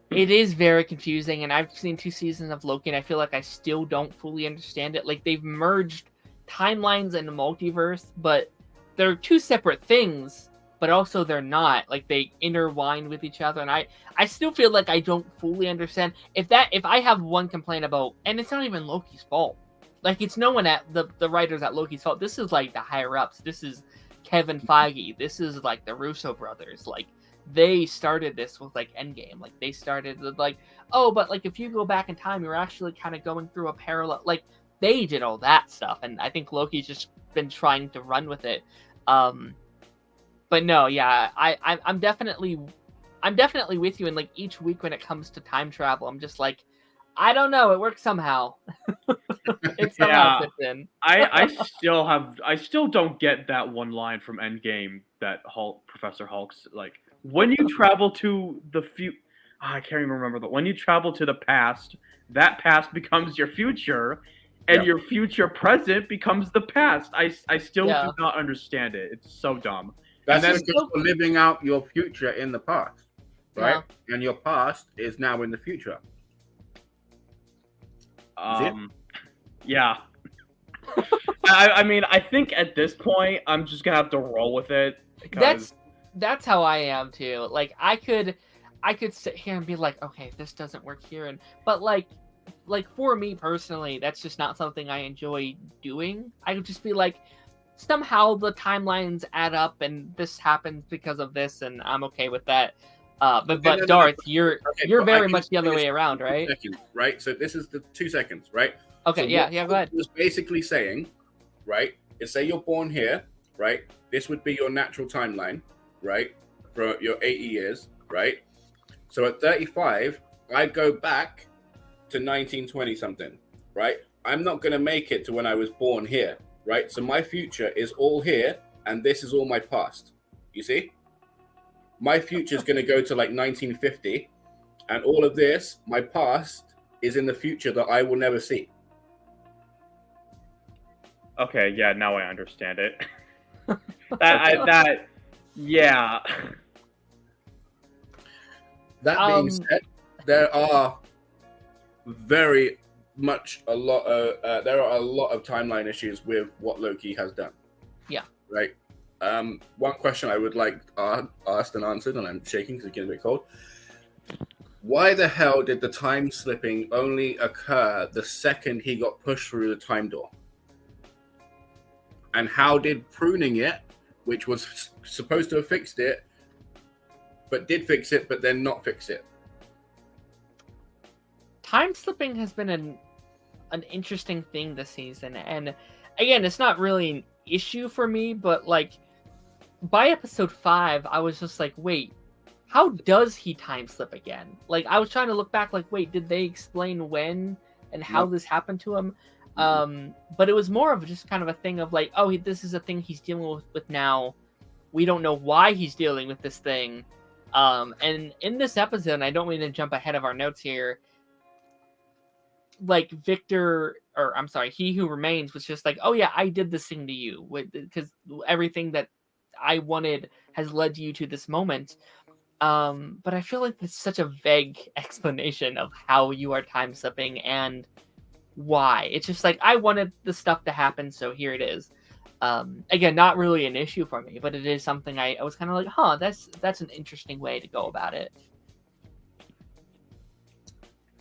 it is very confusing, and I've seen 2 seasons of Loki, and I feel like I still don't fully understand it. Like, they've merged timelines and multiverse, but they're 2 separate things, but also they're not. Like, they intertwine with each other, and I still feel like I don't fully understand. If I have one complaint about, and it's not even Loki's fault. Like, it's no one at the writers at Loki's fault. This is like the higher ups. This is Kevin Feige. This is like the Russo brothers. Like, they started this with like Endgame. Like, they started with like, oh, but like if you go back in time, you're actually kind of going through a parallel. Like, they did all that stuff, and I think Loki's just been trying to run with it. But no, yeah, I'm definitely with you. And like each week when it comes to time travel, I'm just like, I don't know, it works somehow. It somehow fits in. I still don't get that one line from Endgame that Professor Hulk's like, when you travel to the future, I can't even remember that. When you travel to the past, that past becomes your future, and your future present becomes the past. I still do not understand it. It's so dumb. That's just because you're living out your future in the past, right? And your past is now in the future. Yeah. I mean, I think at this point, I'm just gonna have to roll with it. That's how I am too. Like, I could sit here and be like, okay, this doesn't work here, but like for me personally, that's just not something I enjoy doing. I would just be like, somehow the timelines add up, and this happens because of this, and I'm okay with that. But Darth, you're very much the other way around, right? Seconds, right? So this is the 2 seconds, right? Okay, so go ahead. It was basically saying, right? Say you're born here, right? This would be your natural timeline, right? For your 80 years, right? So at 35, I'd go back to 1920 something, right? I'm not going to make it to when I was born here, right? So my future is all here, and this is all my past. You see? My future is going to go to like 1950, and all of this, my past, is in the future that I will never see. Okay, yeah, now I understand it. That being said, there are very much a lot of timeline issues with what Loki has done. Yeah. Right. One question I would like asked and answered, and I'm shaking because it's getting a bit cold. Why the hell did the time slipping only occur the second he got pushed through the time door? And how did pruning it, which was supposed to have fixed it, but did fix it, but then not fix it? time slipping has been an interesting thing this season, and again, it's not really an issue for me, but like by episode 5, I was just like, wait, how does he time slip again? Like, I was trying to look back, like, wait, did they explain when and how this happened to him? But it was more of just kind of a thing of like, oh, this is a thing he's dealing with now. We don't know why he's dealing with this thing. And in this episode, and I don't mean to jump ahead of our notes here, like He Who Remains was just like, oh yeah, I did this thing to you because everything that I wanted has led you to this moment. But I feel like it's such a vague explanation of how you are time slipping and why. It's just like, I wanted the stuff to happen, so here it is. Again, not really an issue for me, but it is something I was kind of like, huh, that's an interesting way to go about it.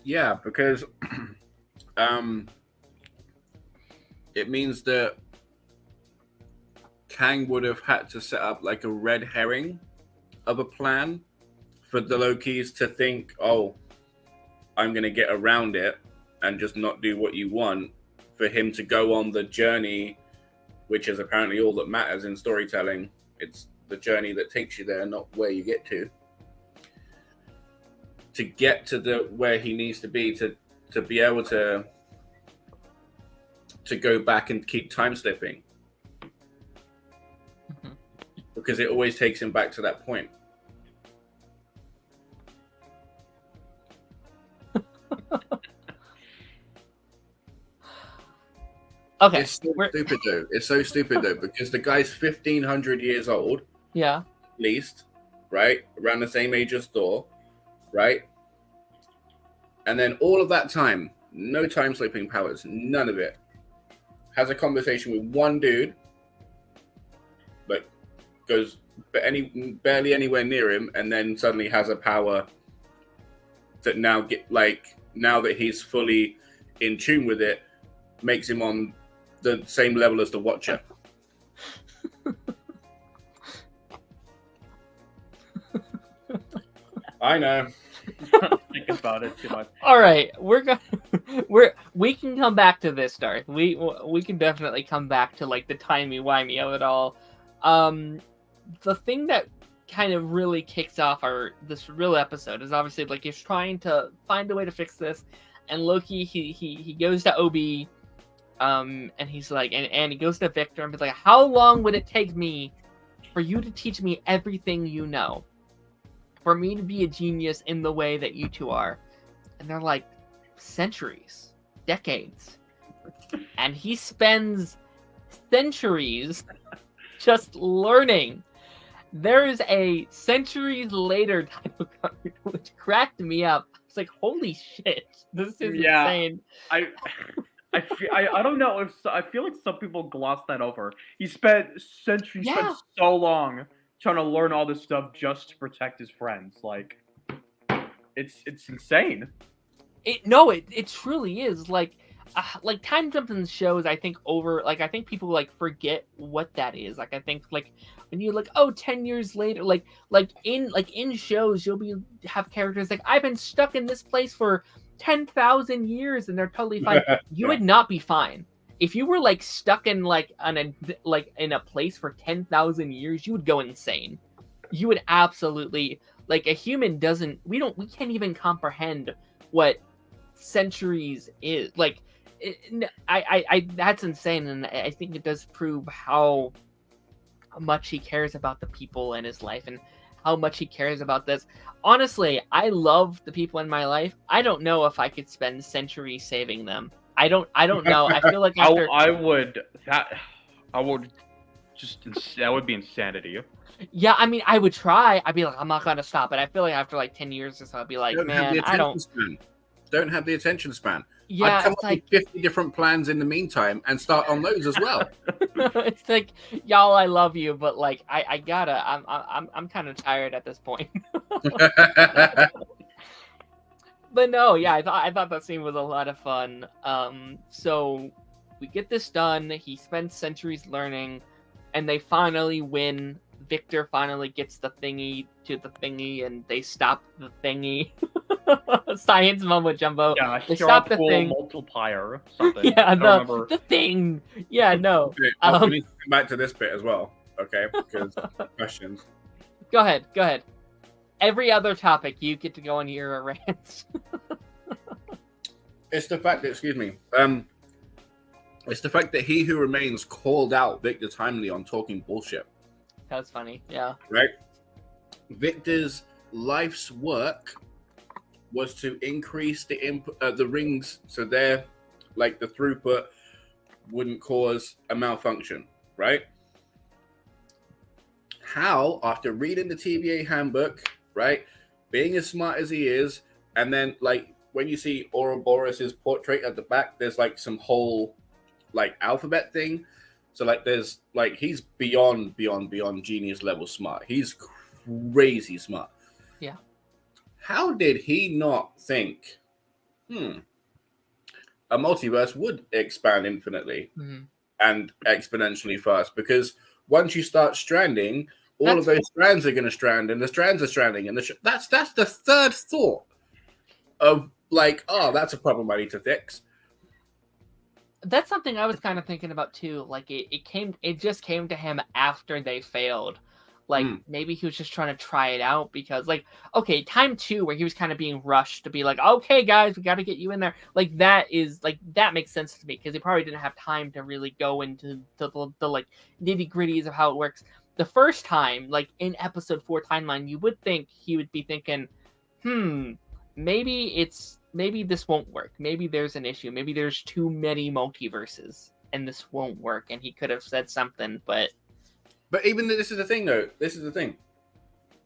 Yeah, because it means that Kang would have had to set up like a red herring of a plan for the Lokis to think, oh, I'm going to get around it and just not do what you want, for him to go on the journey, which is apparently all that matters in storytelling. It's the journey that takes you there, not where you get to get to where he needs to be to be able to go back and keep time slipping. Mm-hmm. Because it always takes him back to that point. Okay. It's so stupid though. It's so stupid though, because the guy's 1,500 years old. Yeah. At least, right? Around the same age as Thor, right? And then all of that time, no time slipping powers, none of it. Has a conversation with one dude, but goes barely anywhere near him, and then suddenly has a power that now that he's fully in tune with it, makes him on the same level as the Watcher. I know. Think about it too much. All right, we can come back to this, Darth. We can definitely come back to like the timey-wimey of it all. The thing that kind of really kicks off this real episode is obviously like he's trying to find a way to fix this, and Loki he goes to Obi, and he's like, and he goes to Victor and be like, how long would it take me for you to teach me everything you know? For me to be a genius in the way that you two are. And they're like, centuries, decades. And he spends centuries just learning. There is a centuries later title card, which cracked me up. It's like, holy shit, this is insane. I don't know if I feel like some people gloss that over. He spent centuries, spent so long trying to learn all this stuff just to protect his friends. Like, it's insane. It truly is. Like time jumping shows, I think I think people like forget what that is. Like, I think like when you like, 10 years later, like in shows, you'll have characters like, I've been stuck in this place for 10,000 years and they're totally fine. You would not be fine. If you were like stuck in in a place for 10,000 years, you would go insane. You would absolutely, like, a human we can't even comprehend what centuries is. Like, that's insane, and I think it does prove how much he cares about the people in his life and how much he cares about this. Honestly, I love the people in my life. I don't know if I could spend centuries saving them. I don't know. I feel like after... that would be insanity. Yeah, I mean, I would try. I'd be like, I'm not gonna stop. But I feel like after like 10 years or so, I'd be like, man, I don't have the attention span. Yeah, I'd come up with 50 different plans in the meantime and start on those as well. It's like, y'all, I love you, but like, I'm kind of tired at this point. But no, yeah, I thought that scene was a lot of fun. So we get this done. He spends centuries learning, and they finally win. Victor finally gets the thingy to the thingy, and they stop the thingy. Science mumbo jumbo. Yeah, They sharp stopped the pool thing. multiplier or something. Yeah, I don't remember. the thing. Yeah, no. Okay, well, we need to come back to this bit as well, okay? Because questions. Go ahead. Every other topic, you get to go on your rants. It's the fact that, excuse me, it's the fact that He Who Remains called out Victor Timely on talking bullshit. That was funny. Yeah. Right? Victor's life's work was to increase the rings so they're like the throughput wouldn't cause a malfunction, right? How, after reading the TVA handbook, right, being as smart as he is, and then like when you see Ouroboros' portrait at the back, there's like some whole like alphabet thing. So like there's like he's beyond genius level smart. He's crazy smart. Yeah. How did he not think, a multiverse would expand infinitely and exponentially fast? Because once you start stranding, all of those strands are going to strand, and the strands are stranding, and that's the third thought of like, oh, that's a problem I need to fix. That's something I was kind of thinking about too. Like it just came to him after they failed. Like maybe he was just trying to try it out because like, okay, time 2 where he was kind of being rushed to be like, okay guys, we got to get you in there. Like that makes sense to me because he probably didn't have time to really go into the like nitty gritties of how it works. The first time, like in episode 4 timeline, you would think he would be thinking, maybe this won't work. Maybe there's an issue. Maybe there's too many multiverses and this won't work. And he could have said something, but even this is the thing, though. This is the thing.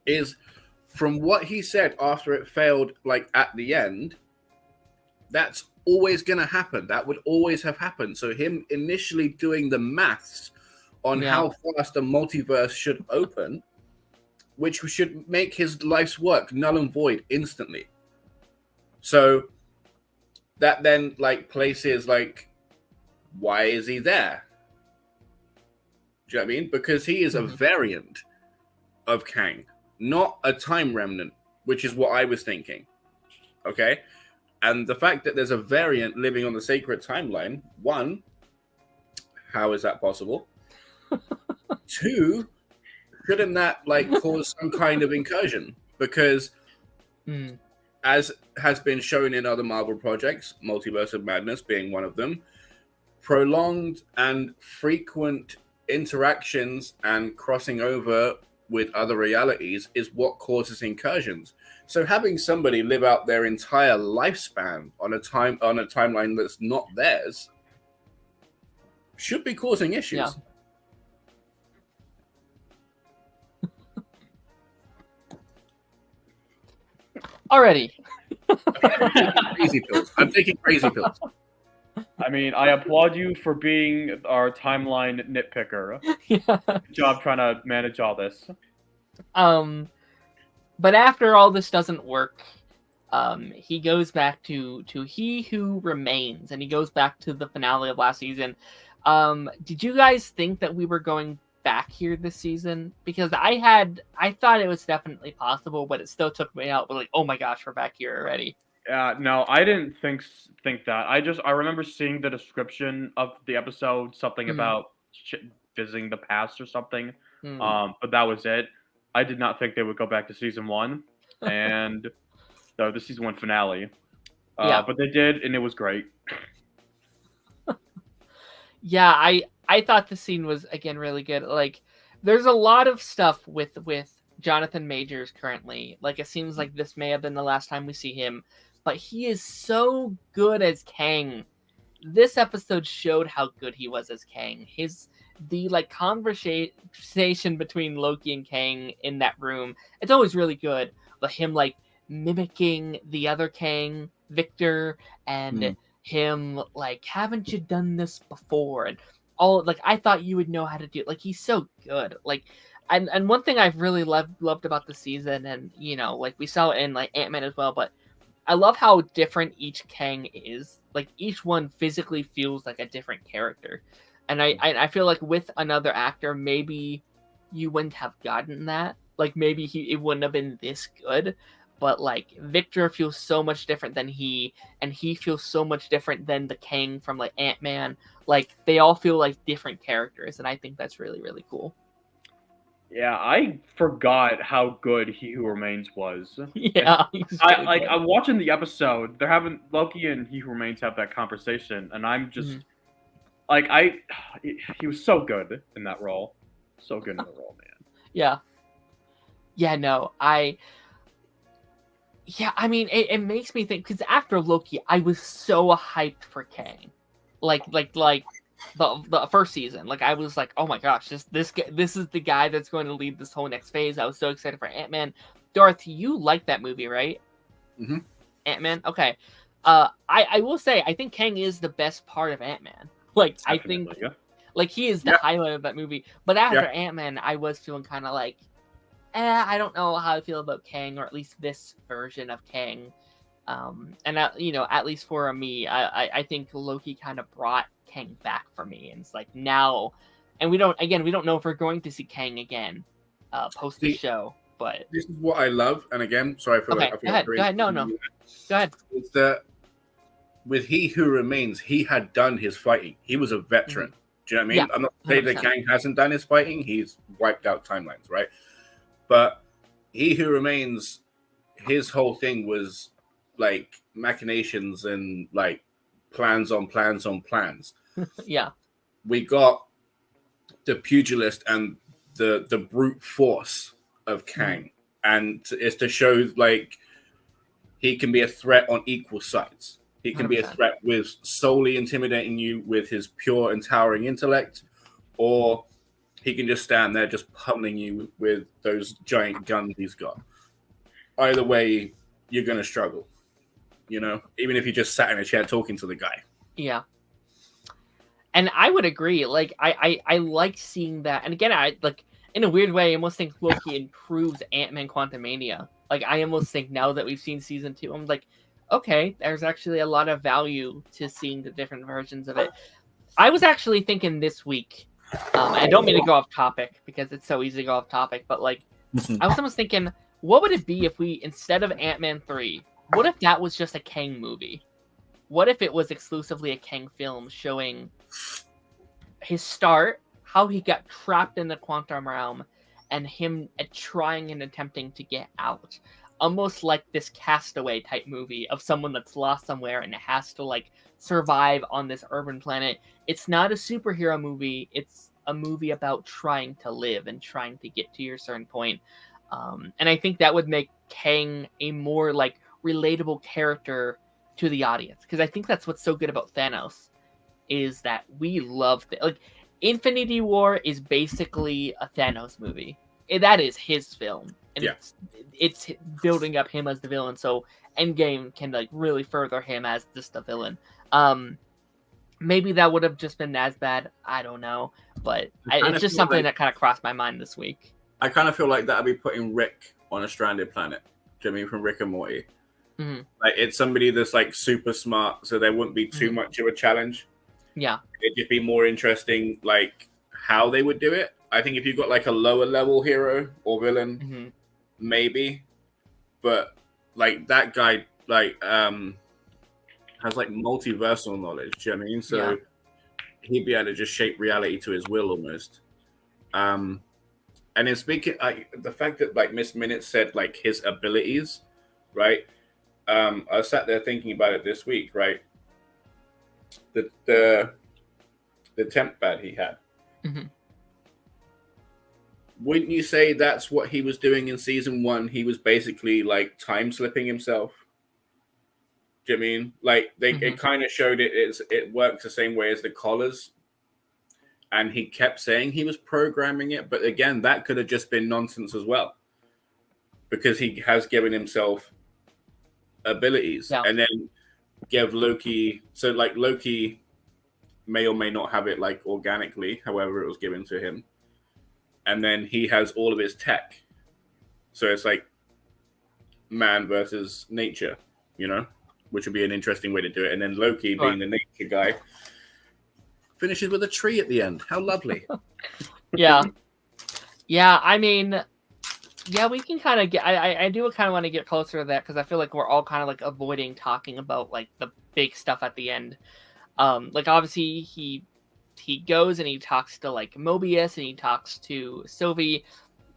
Is from what he said after it failed, like at the end, that's always going to happen. That would always have happened. So him initially doing the maths on how fast a multiverse should open, which should make his life's work null and void instantly. So that then like places like, why is he there? Do you know what I mean? Because he is a variant of Kang, not a time remnant, which is what I was thinking. Okay? And the fact that there's a variant living on the sacred timeline, 1, how is that possible? 2, shouldn't that like cause some kind of incursion? Because as has been shown in other Marvel projects, Multiverse of Madness being one of them, prolonged and frequent interactions and crossing over with other realities is what causes incursions. So having somebody live out their entire lifespan on a timeline that's not theirs should be causing issues. Yeah. Already. I'm taking crazy pills. I mean, I applaud you for being our timeline nitpicker. Yeah. Good job trying to manage all this. But after all this doesn't work, he goes back to He Who Remains, and he goes back to the finale of last season. Did you guys think that we were going back here this season? Because I thought it was definitely possible, but it still took me out. But like, oh my gosh, we're back here already. No, I didn't think that. I remember seeing the description of the episode, something about visiting the past or something. But that was it. I did not think they would go back to season 1 and the season 1 finale. But they did, and it was great. Yeah, I thought the scene was again really good. Like, there's a lot of stuff with Jonathan Majors currently. Like, it seems like this may have been the last time we see him. But he is so good as Kang. This episode showed how good he was as Kang. The like conversation between Loki and Kang in that room, it's always really good. But him like mimicking the other Kang, Victor, and him like, haven't you done this before? And all like, I thought you would know how to do it. Like, he's so good. Like, and one thing I've really loved about the season, and you know, like we saw it in like Ant-Man as well, but I love how different each Kang is. Like, each one physically feels like a different character. And I feel like with another actor, maybe you wouldn't have gotten that. Like, maybe it wouldn't have been this good. but like Victor feels so much different than he, and he feels so much different than the Kang from like Ant-Man. Like they all feel like different characters, and I think that's really, really cool. Yeah, I forgot how good He Who Remains was. Yeah, I'm watching the episode. They're having Loki and He Who Remains have that conversation, and I'm just like, he was so good in that role, so good in the role, man. Yeah. No, I mean, it makes me think, because after Loki, I was so hyped for Kang, like the first season. Like I was like, oh my gosh, this is the guy that's going to lead this whole next phase. I was so excited for Ant-Man. Dorothy, you liked that movie, right? Mm-hmm. Ant-Man. Okay. I will say, I think Kang is the best part of Ant-Man. Like Definitely, I think, yeah. like he is the highlight of that movie. But after Ant-Man, I was feeling kind of like, I don't know how I feel about Kang, or at least this version of Kang. And at least for me, I think Loki kind of brought Kang back for me, and it's like now, and we don't know if we're going to see Kang again, post the show. But this is what I love, and again, sorry for okay, go ahead. No, go ahead. It's that with He Who Remains, he had done his fighting. He was a veteran. Do you know what I mean? Yeah, I'm not saying that Kang hasn't done his fighting. He's wiped out timelines, right? But He Who Remains, his whole thing was like machinations and like plans on plans on plans. Yeah. We got the pugilist and the brute force of Kang. And it's to show like he can be a threat on equal sides. He can 100%. Be a threat with solely intimidating you with his pure and towering intellect, or he can just stand there just pummeling you with those giant guns he's got. Either way, you're going to struggle, even if you just sat in a chair talking to the guy. Yeah. And I would agree. Like, I like seeing that. And again, I like, in a weird way, I almost think Loki improves Ant-Man Quantumania. Like, I almost think now that we've seen season 2, I'm like, okay, there's actually a lot of value to seeing the different versions of it. I was actually thinking this week, I don't mean to go off topic because it's so easy to go off topic, but like, I was almost thinking, what would it be if we, instead of Ant-Man 3, what if that was just a Kang movie? What if it was exclusively a Kang film showing his start, how he got trapped in the quantum realm, and him trying and attempting to get out? Almost like this Castaway type movie of someone that's lost somewhere and has to like survive on this urban planet. It's not a superhero movie. It's a movie about trying to live and trying to get to your certain point. And I think that would make Kang a more like relatable character to the audience, because I think that's what's so good about Thanos, is that we love like Infinity War is basically a Thanos movie. That is his film, and it's building up him as the villain. So Endgame can like really further him as just the villain. Maybe that would have just been as bad. I don't know, but it's just something that kind of crossed my mind this week. I kind of feel like that would be putting Rick on a stranded planet. Do you know what I mean, from Rick and Morty? Mm-hmm. Like it's somebody that's like super smart, so there wouldn't be too much of a challenge. Yeah, it'd just be more interesting, like how they would do it. I think if you've got like a lower level hero or villain, maybe, but like that guy, like has like multiversal knowledge. Do you know what I mean? So he'd be able to just shape reality to his will almost. And then speaking, the fact that like Miss Minute said like his abilities, right? I sat there thinking about it this week, right? The temp pad he had. Wouldn't you say that's what he was doing in season 1? He was basically like time slipping himself. Do you know what I mean? Like it kind of showed it works the same way as the collars. And he kept saying he was programming it, but again, that could have just been nonsense as well, because he has given himself abilities, and then give Loki. So like Loki may or may not have it like organically, however it was given to him, and then he has all of his tech. So it's like man versus nature, which would be an interesting way to do it. And then Loki, being the nature guy, finishes with a tree at the end. How lovely. Yeah. I mean, Yeah, we can kind of get. I do kind of want to get closer to that because I feel like we're all kind of like avoiding talking about like the big stuff at the end. Like obviously he goes and he talks to like Mobius and he talks to Sylvie,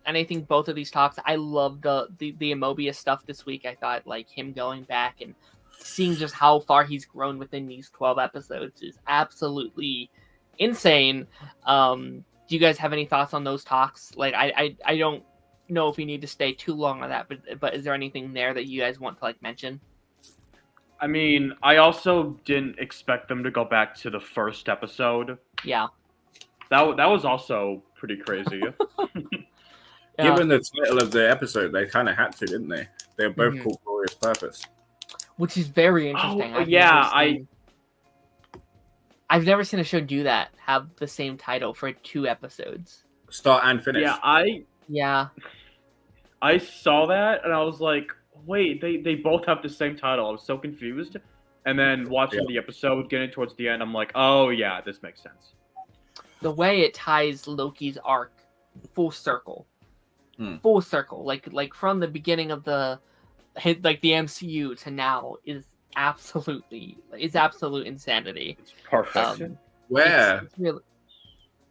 and I think both of these talks, I loved the Mobius stuff this week. I thought like him going back and seeing just how far he's grown within these 12 episodes is absolutely insane. Do you guys have any thoughts on those talks? Like I don't know if we need to stay too long on that, but is there anything there that you guys want to like mention? I mean, I also didn't expect them to go back to the first episode. Yeah. That was also pretty crazy. Yeah. Given the title of the episode, they kind of had to, didn't they? They were both Mhm. called Glorious Purpose. Which is very interesting. Oh, I've never seen a show do that, have the same title for 2 episodes. Start and finish. Yeah, I saw that and I was like, wait, they both have the same title. I was so confused. And then watching the episode, getting towards the end, I'm like, oh yeah, this makes sense. The way it ties Loki's arc full circle. Full circle. Like from the beginning of the MCU to now is absolute insanity. It's perfect. Where it's really...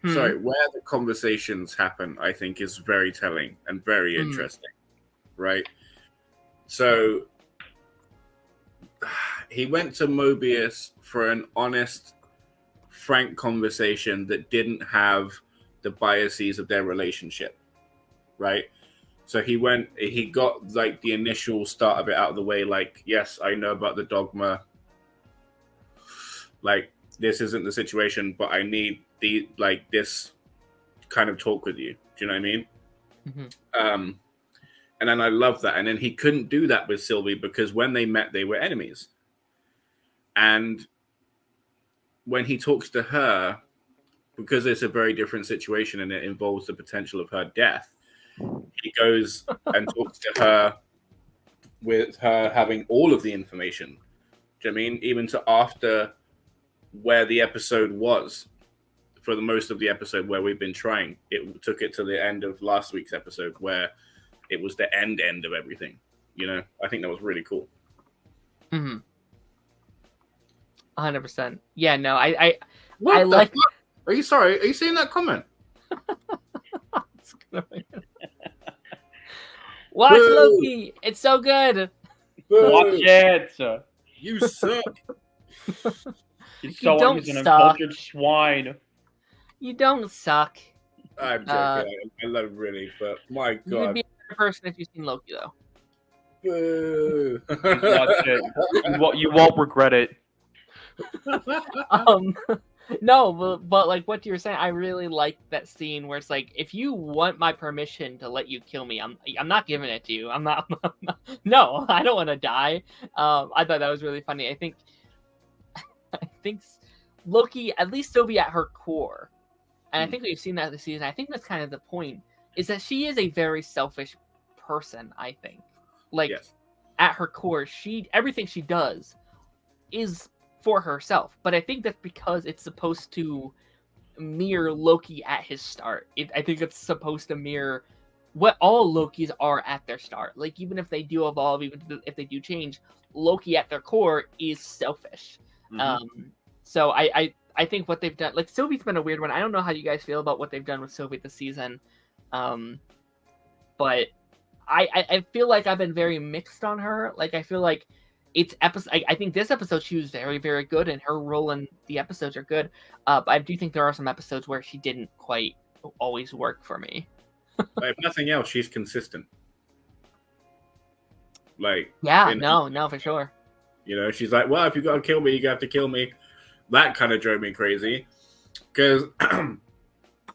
Sorry, where the conversations happen, I think, is very telling and very interesting, right? So he went to Mobius for an honest, frank conversation that didn't have the biases of their relationship, right? So he got like the initial start of it out of the way, like, yes, I know about the dogma. Like, this isn't the situation, but I need this kind of talk with you. Do you know what I mean? Mm-hmm. And then I love that. And then he couldn't do that with Sylvie because when they met, they were enemies. And when he talks to her, because it's a very different situation and it involves the potential of her death, he goes and talks to her with her having all of the information. Do you know what I mean? Even to after where the episode was, for the most of the episode where we've been trying, it took it to the end of last week's episode where it was the end of everything. You know, I think that was really cool. 100%. Yeah, no, I like. Are you sorry? Are you seeing that comment? Watch Loki. It's so good. Watch it. You suck. He's an uncultured swine. You don't suck. I'm joking. I love him really, but my God. You would be a better person if you've seen Loki, though. Boo. Watch it. You won't regret it. No, but like what you were saying, I really like that scene where it's like, if you want my permission to let you kill me, I'm not giving it to you. I'm not no, I don't want to die. I thought that was really funny. I think Loki, at least Sylvie at her core, and I think we've seen that this season. I think that's kind of the point, is that she is a very selfish person. I think, like, yes. At her core, everything she does is for herself, but I think that's because it's supposed to mirror Loki at his start. I think it's supposed to mirror what all Lokis are at their start. Like, even if they do evolve, even if they do change, Loki at their core is selfish. So I think what they've done, like, Sylvie's been a weird one. I don't know how you guys feel about what they've done with Sylvie this season, but I feel like I've been very mixed on her. Like, I feel like I think this episode she was very, very good, and her role in the episodes are good. But I do think there are some episodes where she didn't quite always work for me. If nothing else, she's consistent. Like, yeah, no, for sure. You know, she's like, well, if you gotta kill me, you have to kill me. That kind of drove me crazy. Because I'm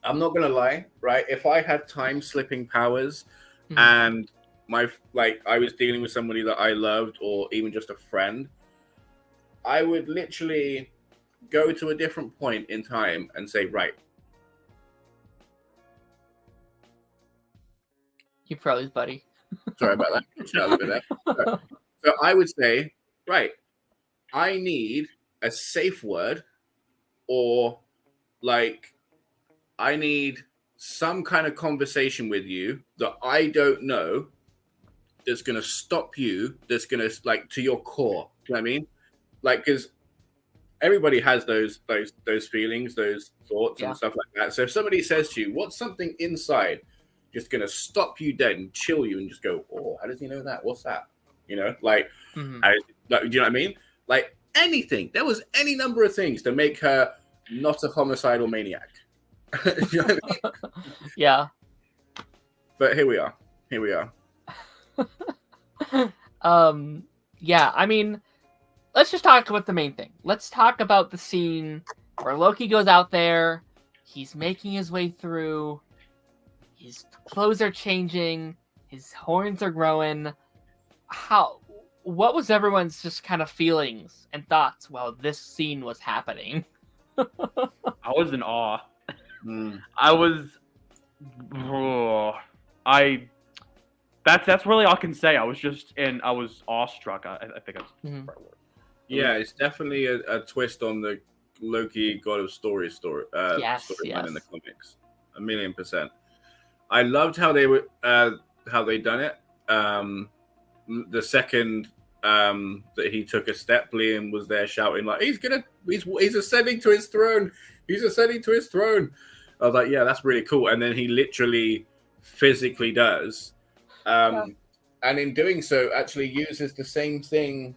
not gonna lie, right? If I had time slipping powers and I was dealing with somebody that I loved, or even just a friend, I would literally go to a different point in time and say, right. You froze, buddy. Sorry about that. So I would say, right, I need a safe word, or like, I need some kind of conversation with you that I don't know that's going to stop you, that's going to, like, to your core. You know what I mean? Like, because everybody has those feelings, those thoughts and stuff like that. So if somebody says to you, what's something inside just going to stop you dead and chill you and just go, oh, how does he know that? What's that? You know, like, do you know what I mean? Like, anything. There was any number of things to make her not a homicidal maniac. You know what I mean? Yeah. But here we are. Here we are. Yeah, I mean, let's just talk about the main thing. Let's talk about the scene where Loki goes out there, he's making his way through, his clothes are changing, his horns are growing. What was everyone's just kind of feelings and thoughts while this scene was happening? I was in awe. Mm. That's really all I can say. I was awestruck. I think that's the right word. Yeah, it's definitely a twist on the Loki God of Stories storyline in the comics. 1,000,000%. I loved how they were how they done it. The second that he took a step, Liam was there shouting like, he's ascending to his throne. He's ascending to his throne. I was like, yeah, that's really cool. And then he literally physically does. And in doing so, actually uses the same thing,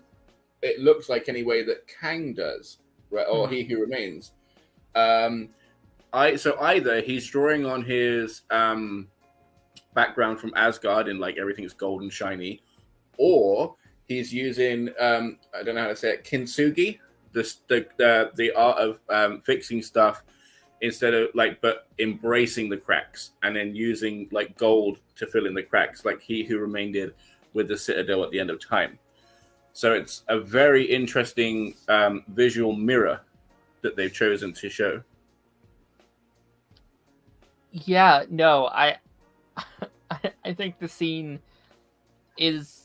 it looks like anyway, that Kang does, right? Or He Who Remains. So either he's drawing on his background from Asgard and like everything's gold and shiny, or he's using I don't know how to say it, kintsugi, the art of fixing stuff instead of like, but embracing the cracks and then using like gold to fill in the cracks, like He Who Remained did with the Citadel at the end of time. So it's a very interesting visual mirror that they've chosen to show. Yeah, no, I think the scene is,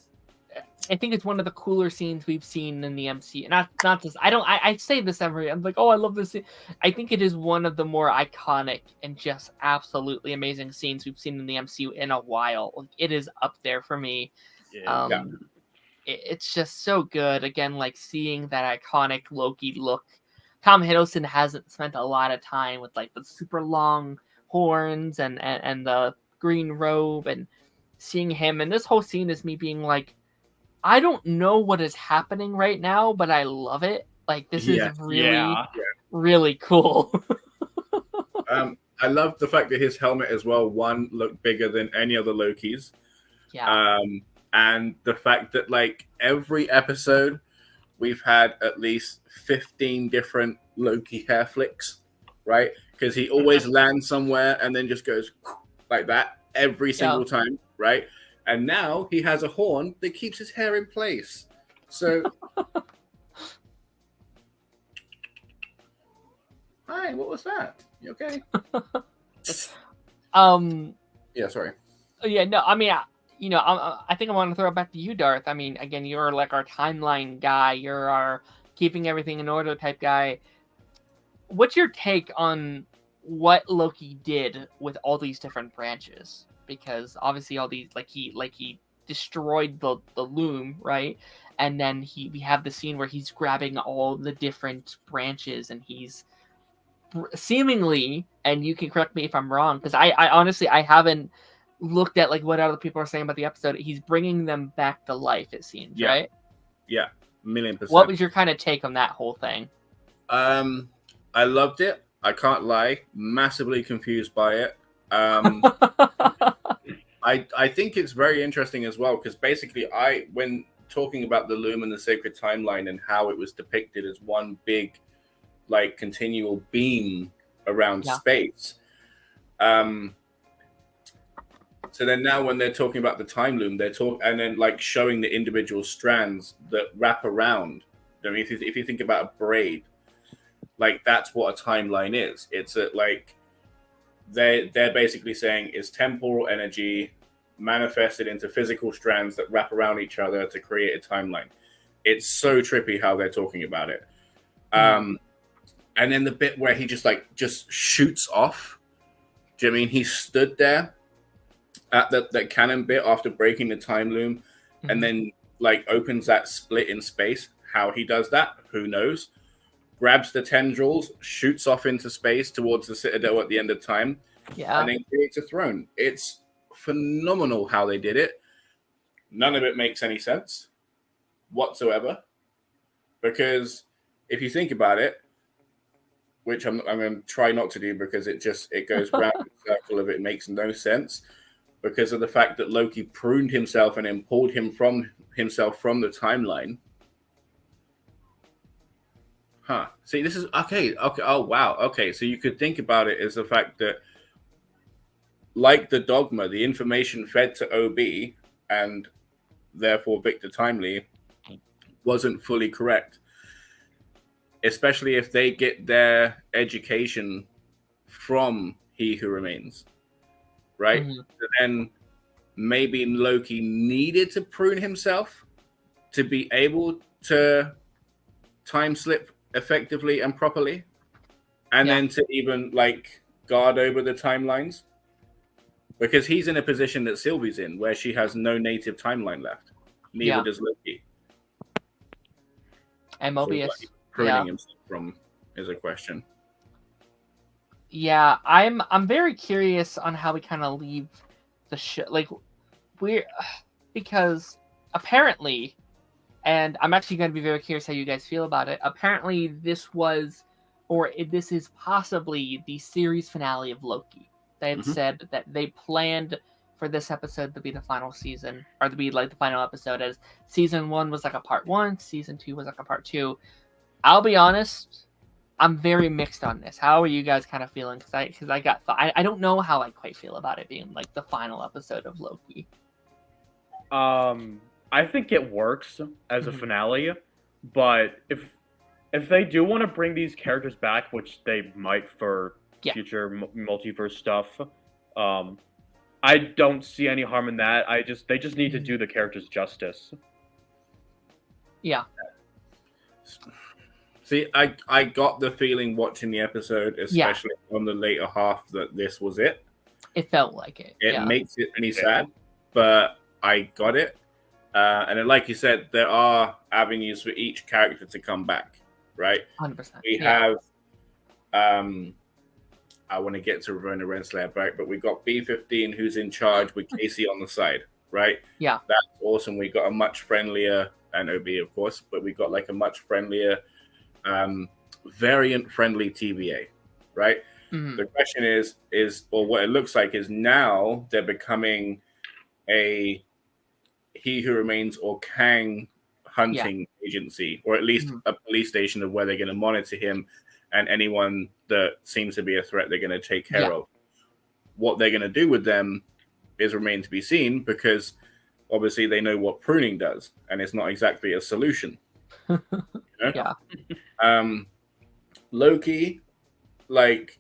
I think it's one of the cooler scenes we've seen in the MCU. Not just, I say this I'm like, oh, I love this scene. I think it is one of the more iconic and just absolutely amazing scenes we've seen in the MCU in a while. It is up there for me. Yeah. It's just so good. Again, like seeing that iconic Loki look. Tom Hiddleston hasn't spent a lot of time with like the super long horns and the green robe, and seeing him, and this whole scene is me being like, I don't know what is happening right now, but I love it. Like, this is really cool. I love the fact that his helmet as well, one, looked bigger than any other Loki's. Yeah. And the fact that like every episode we've had at least 15 different Loki hair flicks, right? Because he always lands somewhere and then just goes like that every single time, right? And now he has a horn that keeps his hair in place. So, hi, what was that? You okay? Yeah, sorry. Yeah, no, I mean, I think I want to throw it back to you, Darth. I mean, again, you're like our timeline guy. You're our keeping everything in order type guy. What's your take on what Loki did with all these different branches? Because obviously all these, like he destroyed the loom, right? And then we have the scene where he's grabbing all the different branches and he's seemingly, and you can correct me if I'm wrong, because I honestly I haven't looked at like what other people are saying about the episode. He's bringing them back to life, it seems, right? Yeah, 1,000,000%. What was your kind of take on that whole thing? I loved it. I can't lie. Massively confused by it. I think it's very interesting as well, because basically when talking about the loom and the sacred timeline and how it was depicted as one big like continual beam around space. So then now when they're talking about the time loom, and then like showing the individual strands that wrap around. I mean, if you think about a braid, like that's what a timeline is. It's like they're basically saying it's temporal energy manifested into physical strands that wrap around each other to create a timeline. It's so trippy how they're talking about it. And then the bit where he just shoots off Do you know what I mean? He stood there at that cannon bit after breaking the time loom, and then like opens that split in space. How he does that, who knows? Grabs the tendrils, shoots off into space towards the Citadel at the end of time, and then creates a throne. It's phenomenal how they did it. None of it makes any sense whatsoever, because if you think about it, which I'm going to try not to do because it goes round in a circle of it makes no sense, because of the fact that Loki pruned himself and then pulled himself from the timeline. Huh. See, this is okay. Oh, wow. Okay. So you could think about it as the fact that, like the dogma, the information fed to OB and therefore Victor Timely wasn't fully correct, especially if they get their education from He Who Remains, right? So then maybe Loki needed to prune himself to be able to time slip effectively and properly, and then to even like guard over the timelines, because he's in a position that Sylvie's in where she has no native timeline left. Neither does Loki. And Mobius. So, pruning himself from is a question. Yeah, I'm very curious on how we kind of leave the show. Like, because apparently, and I'm actually going to be very curious how you guys feel about it. Apparently, this is possibly the series finale of Loki. They had said that they planned for this episode to be the final season, or to be like the final episode, as season 1 was like a part 1, season 2 was like a part 2. I'll be honest, I'm very mixed on this. How are you guys kind of feeling? Because I don't know how I quite feel about it being like the final episode of Loki. I think it works as a finale, but if they do want to bring these characters back, which they might for future multiverse stuff, I don't see any harm in that. They just need to do the characters justice. Yeah. See, I got the feeling watching the episode, especially on the later half, that this was it. It felt like it. It makes it really sad, but I got it. And then, like you said, there are avenues for each character to come back, right? 100%. We have, I want to get to Ravonna Renslayer back, but we got B-15 who's in charge with Casey on the side, right? Yeah. That's awesome. We got a much friendlier, and OB, of course, but we got like a much friendlier, variant-friendly TVA, right? The question is, or what it looks like is now they're becoming a He Who Remains or Kang hunting agency, or at least a police station of where they're going to monitor him and anyone that seems to be a threat they're going to take care of. What they're going to do with them is remain to be seen, because obviously they know what pruning does, and it's not exactly a solution. You know? Loki, like,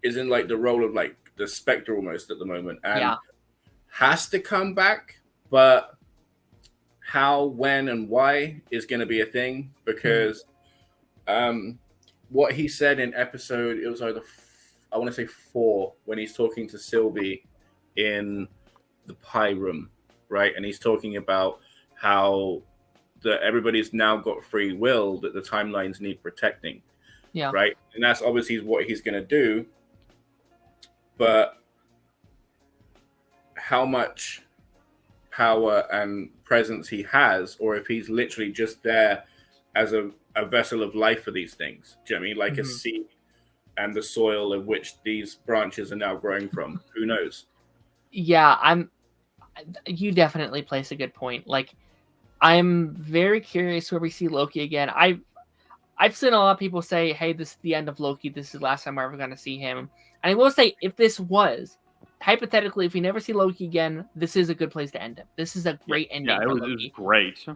is in like the role of like the Spectre almost at the moment, and has to come back, but how, when, and why is going to be a thing, because what he said in episode, it was either I want to say 4, when he's talking to Sylvie in the pie room, right? And he's talking about how everybody's now got free will, that the timelines need protecting, right? And that's obviously what he's going to do, but how much power and presence he has, or if he's literally just there as a vessel of life for these things. Do you know what I mean? Like a seed and the soil of which these branches are now growing from. Who knows? Yeah, you definitely place a good point. Like, I'm very curious where we see Loki again. I've seen a lot of people say, hey, this is the end of Loki. This is the last time we're ever going to see him. And I will say, if this was, hypothetically, if we never see Loki again, this is a good place to end it. This is a great ending for Loki. It was great.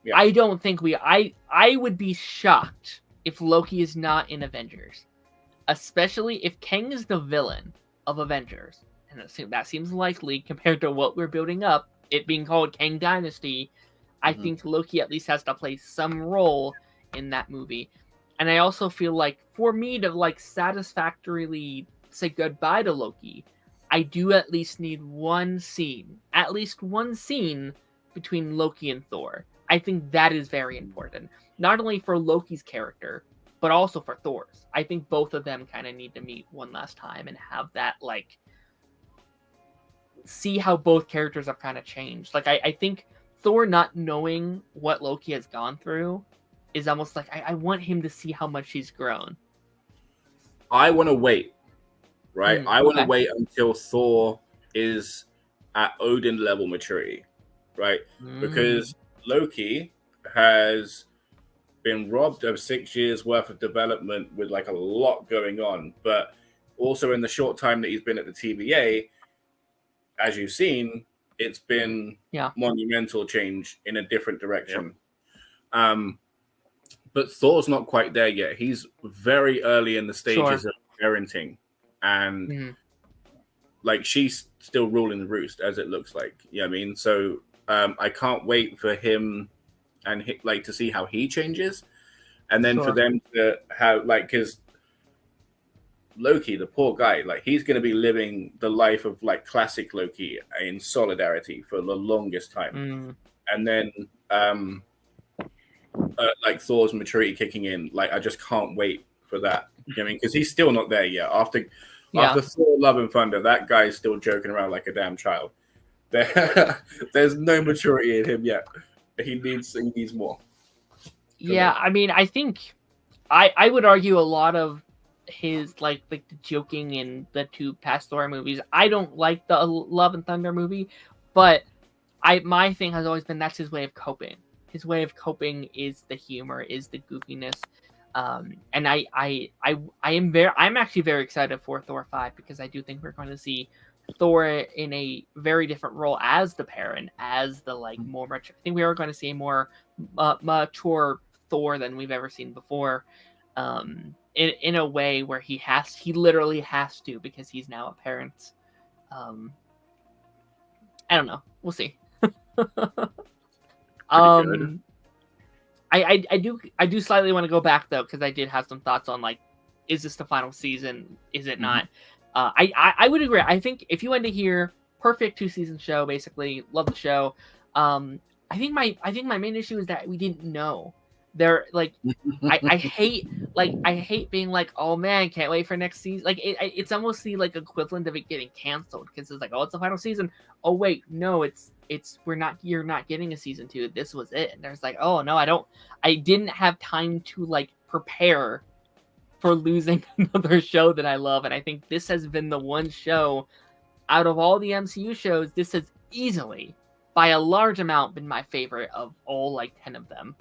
Yeah. I don't think I would be shocked if Loki is not in Avengers. Especially if Kang is the villain of Avengers. And that seems likely compared to what we're building up, it being called Kang Dynasty. I think Loki at least has to play some role in that movie. And I also feel like for me to like satisfactorily say goodbye to Loki, I do at least need one scene between Loki and Thor. I think that is very important, not only for Loki's character, but also for Thor's. I think both of them kind of need to meet one last time and have that, like, see how both characters have kind of changed. Like, I think Thor not knowing what Loki has gone through is almost like, I want him to see how much he's grown. I want to wait, right? I want to okay. wait until Thor is at Odin level maturity, right? Because Loki has been robbed of 6 years worth of development with like a lot going on, but also in the short time that he's been at the TVA, as you've seen, it's been monumental change in a different direction. But Thor's not quite there yet. He's very early in the stages of parenting, and like she's still ruling the roost, as it looks like. You know what I mean? So I can't wait for him and like to see how he changes, and then for them to have like, because Loki, the poor guy, like he's going to be living the life of like classic Loki in solidarity for the longest time, and then like Thor's maturity kicking in. Like I just can't wait for that. You know what I mean? Because he's still not there yet. After Thor: Love and Thunder, that guy's still joking around like a damn child. There's no maturity in him yet. He needs more. Yeah, I mean, I think I would argue a lot of his like the joking in the two past Thor movies. I don't like the Love and Thunder movie, but my thing has always been that's his way of coping. His way of coping is the humor, is the goofiness, and I'm actually very excited for Thor 5 because I do think we're going to see Thor in a very different role as the parent, as the like more mature. I think we are going to see a more mature Thor than we've ever seen before, in a way where he literally has to because he's now a parent. I don't know. We'll see. I do slightly want to go back though because I did have some thoughts on like, is this the final season? Is it not? I would agree. I think if you end it here, perfect 2-season show. Basically, love the show. I think my main issue is that we didn't know. They're like, I hate being like, oh man, can't wait for next season. Like it's almost the like equivalent of it getting canceled because it's like, oh, it's the final season. Oh wait, no, you're not getting a season 2. This was it. And there's like, oh no, I didn't have time to like prepare for losing another show that I love. And I think this has been the one show out of all the MCU shows, this has easily by a large amount been my favorite of all like 10 of them.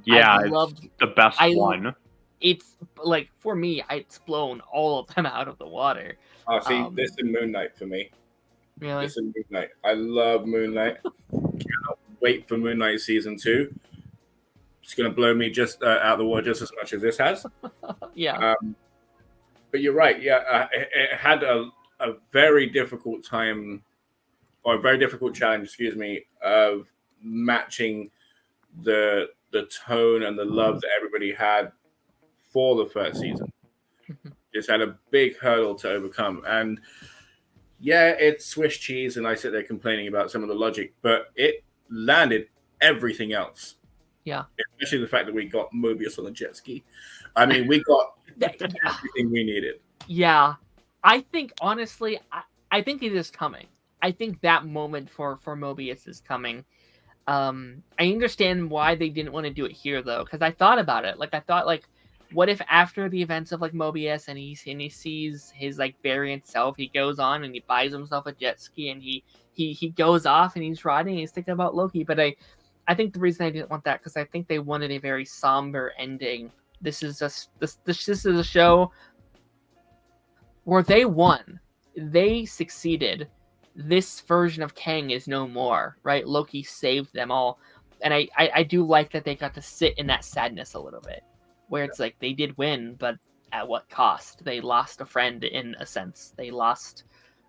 Yeah, it's the best one. It's like for me, it's blown all of them out of the water. Oh, see, this is Moon Knight for me. Really? This is Moon Knight. I love Moon Knight. Cannot wait for Moon Knight season 2. It's going to blow me just out of the water just as much as this has. Yeah. But you're right. Yeah, it had a very difficult time, or a very difficult challenge, excuse me, of matching the tone and the love that everybody had for the first season. It's had a big hurdle to overcome. And yeah, it's Swiss cheese, and I sit there complaining about some of the logic, but it landed everything else. Yeah. Especially the fact that we got Mobius on a jet ski. I mean, we got everything we needed. Yeah. I think, honestly, I think it is coming. I think that moment for Mobius is coming. I understand why they didn't want to do it here, though, because I thought about it. Like, I thought, like, what if after the events of, like, Mobius and he sees his, like, variant self, he goes on and he buys himself a jet ski and he goes off and he's riding and he's thinking about Loki. But I think the reason I didn't want that because I think they wanted a very somber ending. This is a show where they won. They succeeded. This version of Kang is no more, right? Loki saved them all. And I do like that they got to sit in that sadness a little bit. Where it's like they did win, but at what cost? They lost a friend in a sense. They lost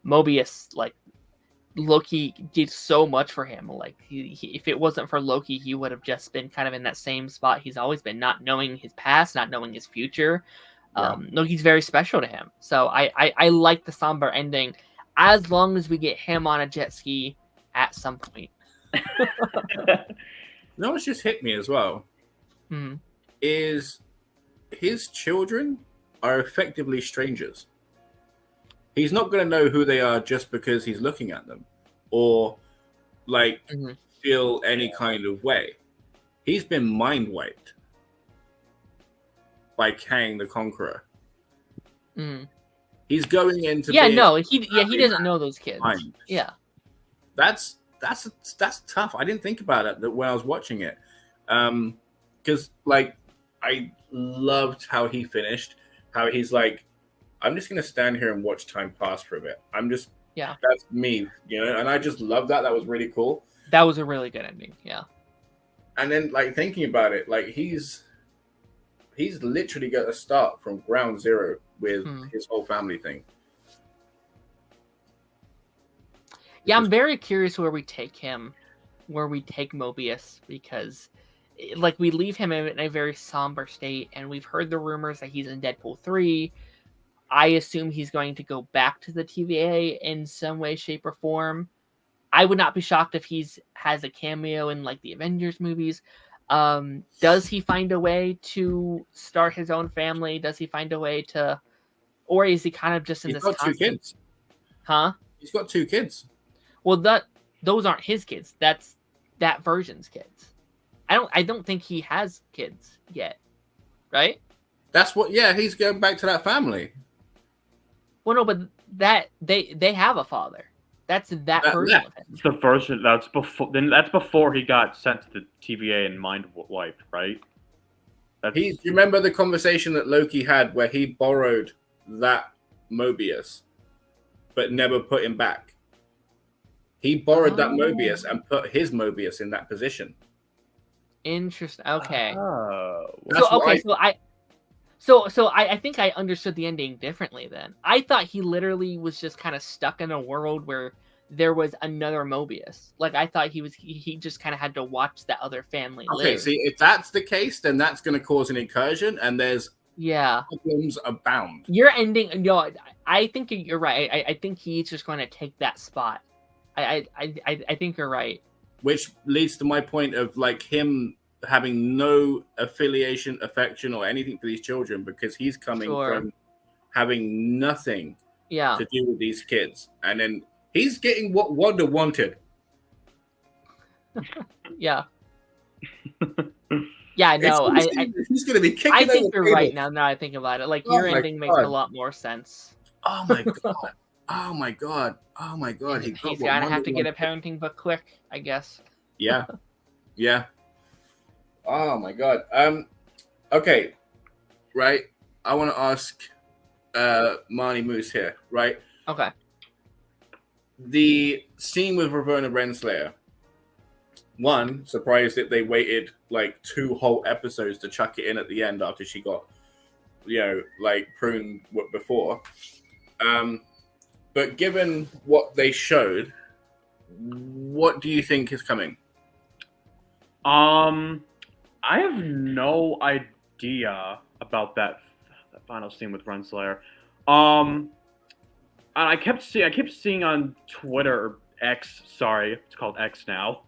Mobius. Like, Loki did so much for him. Like, if it wasn't for Loki, he would have just been kind of in that same spot he's always been, not knowing his past, not knowing his future. Loki's very special to him. So I like the somber ending, as long as we get him on a jet ski at some point. You know what's just hit me as well? Is his children are effectively strangers. He's not going to know who they are just because he's looking at them or like feel any kind of way. He's been mind wiped by Kang the Conqueror. He's going into he doesn't know those kids. Mind. Yeah. That's tough. I didn't think about it when I was watching it. Because like I loved how he finished, how he's like, I'm just gonna stand here and watch time pass for a bit. That's me, you know, and I just love that. That was really cool. That was a really good ending, yeah. And then like thinking about it, like he's literally got to start from ground zero with his whole family thing. Yeah, I'm very curious where we take him, where we take Mobius, because like we leave him in a very somber state, and we've heard the rumors that he's in Deadpool 3. I assume he's going to go back to the TVA in some way, shape, or form. I would not be shocked if has a cameo in like the Avengers movies. Does he find a way to start his own family? Does he find a way to, or is he kind of just in He's this got 2 kids. Huh? He's got 2 kids. Well, those aren't his kids. That's that version's kids. I don't think he has kids yet, right? That's what. Yeah, he's going back to that family. Well, no, but that they have a father. That's that version of him. It's the version that's before. Then that's before he got sent to the TVA and mind wiped, right? You remember the conversation that Loki had where he borrowed that Mobius, but never put him back. He borrowed that Mobius and put his Mobius in that position. Interesting. Okay. So I think I understood the ending differently then. I thought he literally was just kind of stuck in a world where there was another Mobius. Like I thought he just kind of had to watch that other family live. Okay, see, if that's the case, then that's going to cause an incursion, and there's problems abound. Your ending, I think you're right. I think he's just going to take that spot. I think you're right. Which leads to my point of like him having no affiliation, affection, or anything for these children because he's coming from having nothing to do with these kids. And then he's getting what Wanda wanted. Yeah. Yeah, no. He's going to be kicking I think over you're right now I think about it. Like, your ending makes a lot more sense. Oh, my God. Oh, my God. Oh, my God. He's going to have to get a parenting book quick, I guess. Yeah. Yeah. Oh my God. Okay. Right. I want to ask Marnie Moose here, right? Okay. The scene with Ravonna Renslayer. One, surprised that they waited like 2 whole episodes to chuck it in at the end after she got, pruned before. But given what they showed, what do you think is coming? I have no idea about that final scene with Renslayer. And I kept seeing on Twitter or X, sorry, it's called X now.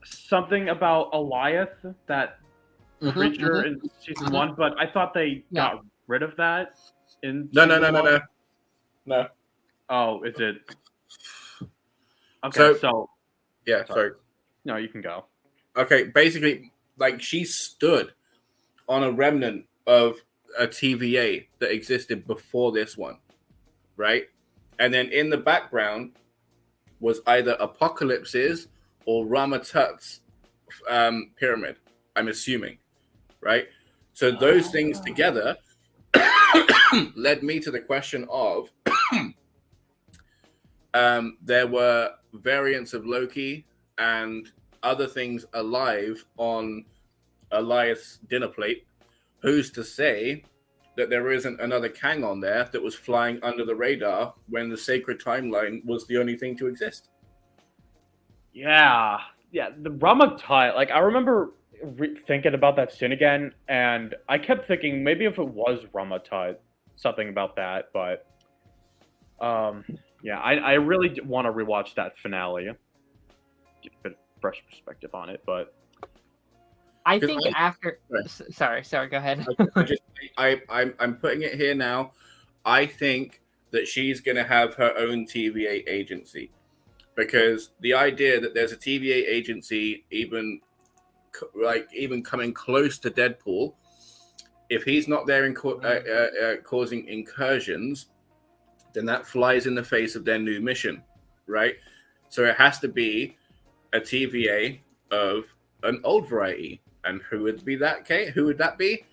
Something about Alioth, that creature in season 1, but I thought they got rid of that in No. Oh, is it? Okay, so yeah, sorry. No, you can go. Okay, basically, like she stood on a remnant of a TVA that existed before this one, right? And then in the background was either Apocalypse's or Ramatut's pyramid, I'm assuming, right? So those things together led me to the question of there were variants of Loki and other things alive on Elias' dinner plate. Who's to say that there isn't another Kang on there that was flying under the radar when the sacred timeline was the only thing to exist? Yeah, the Ramatut. Like I remember thinking about that scene again, and I kept thinking maybe if it was Ramatut, something about that, but yeah, I really want to rewatch that finale, get a bit of fresh perspective on it, but I think after. Sorry, go ahead. I'm putting it here now. I think that she's going to have her own TVA agency, because the idea that there's a TVA agency even coming close to Deadpool, if he's not there in causing incursions, then that flies in the face of their new mission, right? So it has to be a TVA of an old variety. And who would be that, Kate? Who would that be?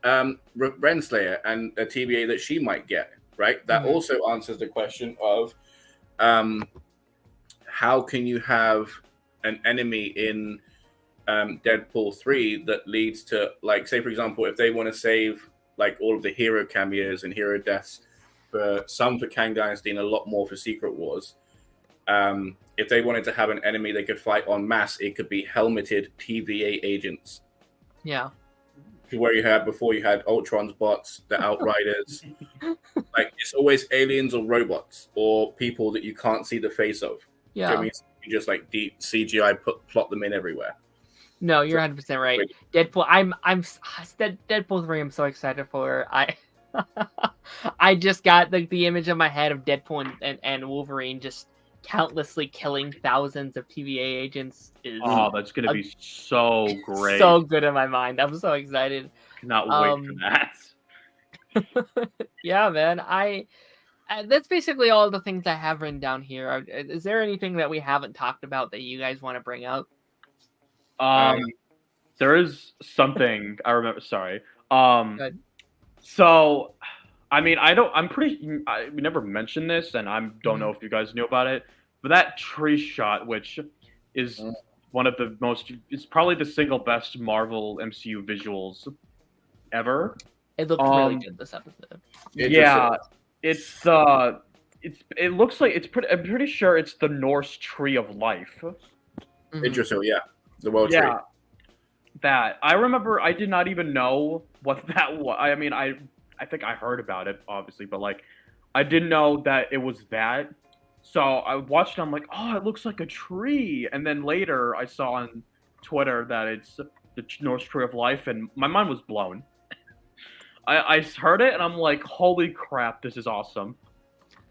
Renslayer, and a TVA that she might get, right? That also answers the question of how can you have an enemy in Deadpool 3 that leads to, like, say, for example, if they want to save like all of the hero cameos and hero deaths for Kang Dynasty and a lot more for Secret Wars, if they wanted to have an enemy they could fight en masse, it could be helmeted TVA agents. Yeah. Where you had Ultron's bots, the Outriders. Like, it's always aliens or robots or people that you can't see the face of. Yeah. So, I mean, you just like deep CGI plot them in everywhere. No, you're 100% right. Deadpool. Deadpool 3. I'm so excited for. I just got the image in my head of Deadpool and Wolverine just countlessly killing thousands of TVA agents. That's gonna be so great. So good in my mind. I'm so excited. Cannot wait for that. Yeah, man. That's basically all the things I have written down here. Is there anything that we haven't talked about that you guys want to bring up? There is something I remember. Sorry. Good. So, I mean, we never mentioned this, and I don't know if you guys knew about it, but that tree shot, which is one of the it's probably the single best Marvel MCU visuals ever. It looked really good this episode. Yeah, it looks like I'm pretty sure it's the Norse tree of life. Interesting, yeah. The world tree. Yeah, that. I remember I did not even know what that was. I mean, I think I heard about it, obviously, but like, I didn't know that it was that. So I watched it, I'm like, oh, it looks like a tree. And then later I saw on Twitter that it's the Norse Tree of Life, and my mind was blown. I heard it, and I'm like, holy crap, this is awesome.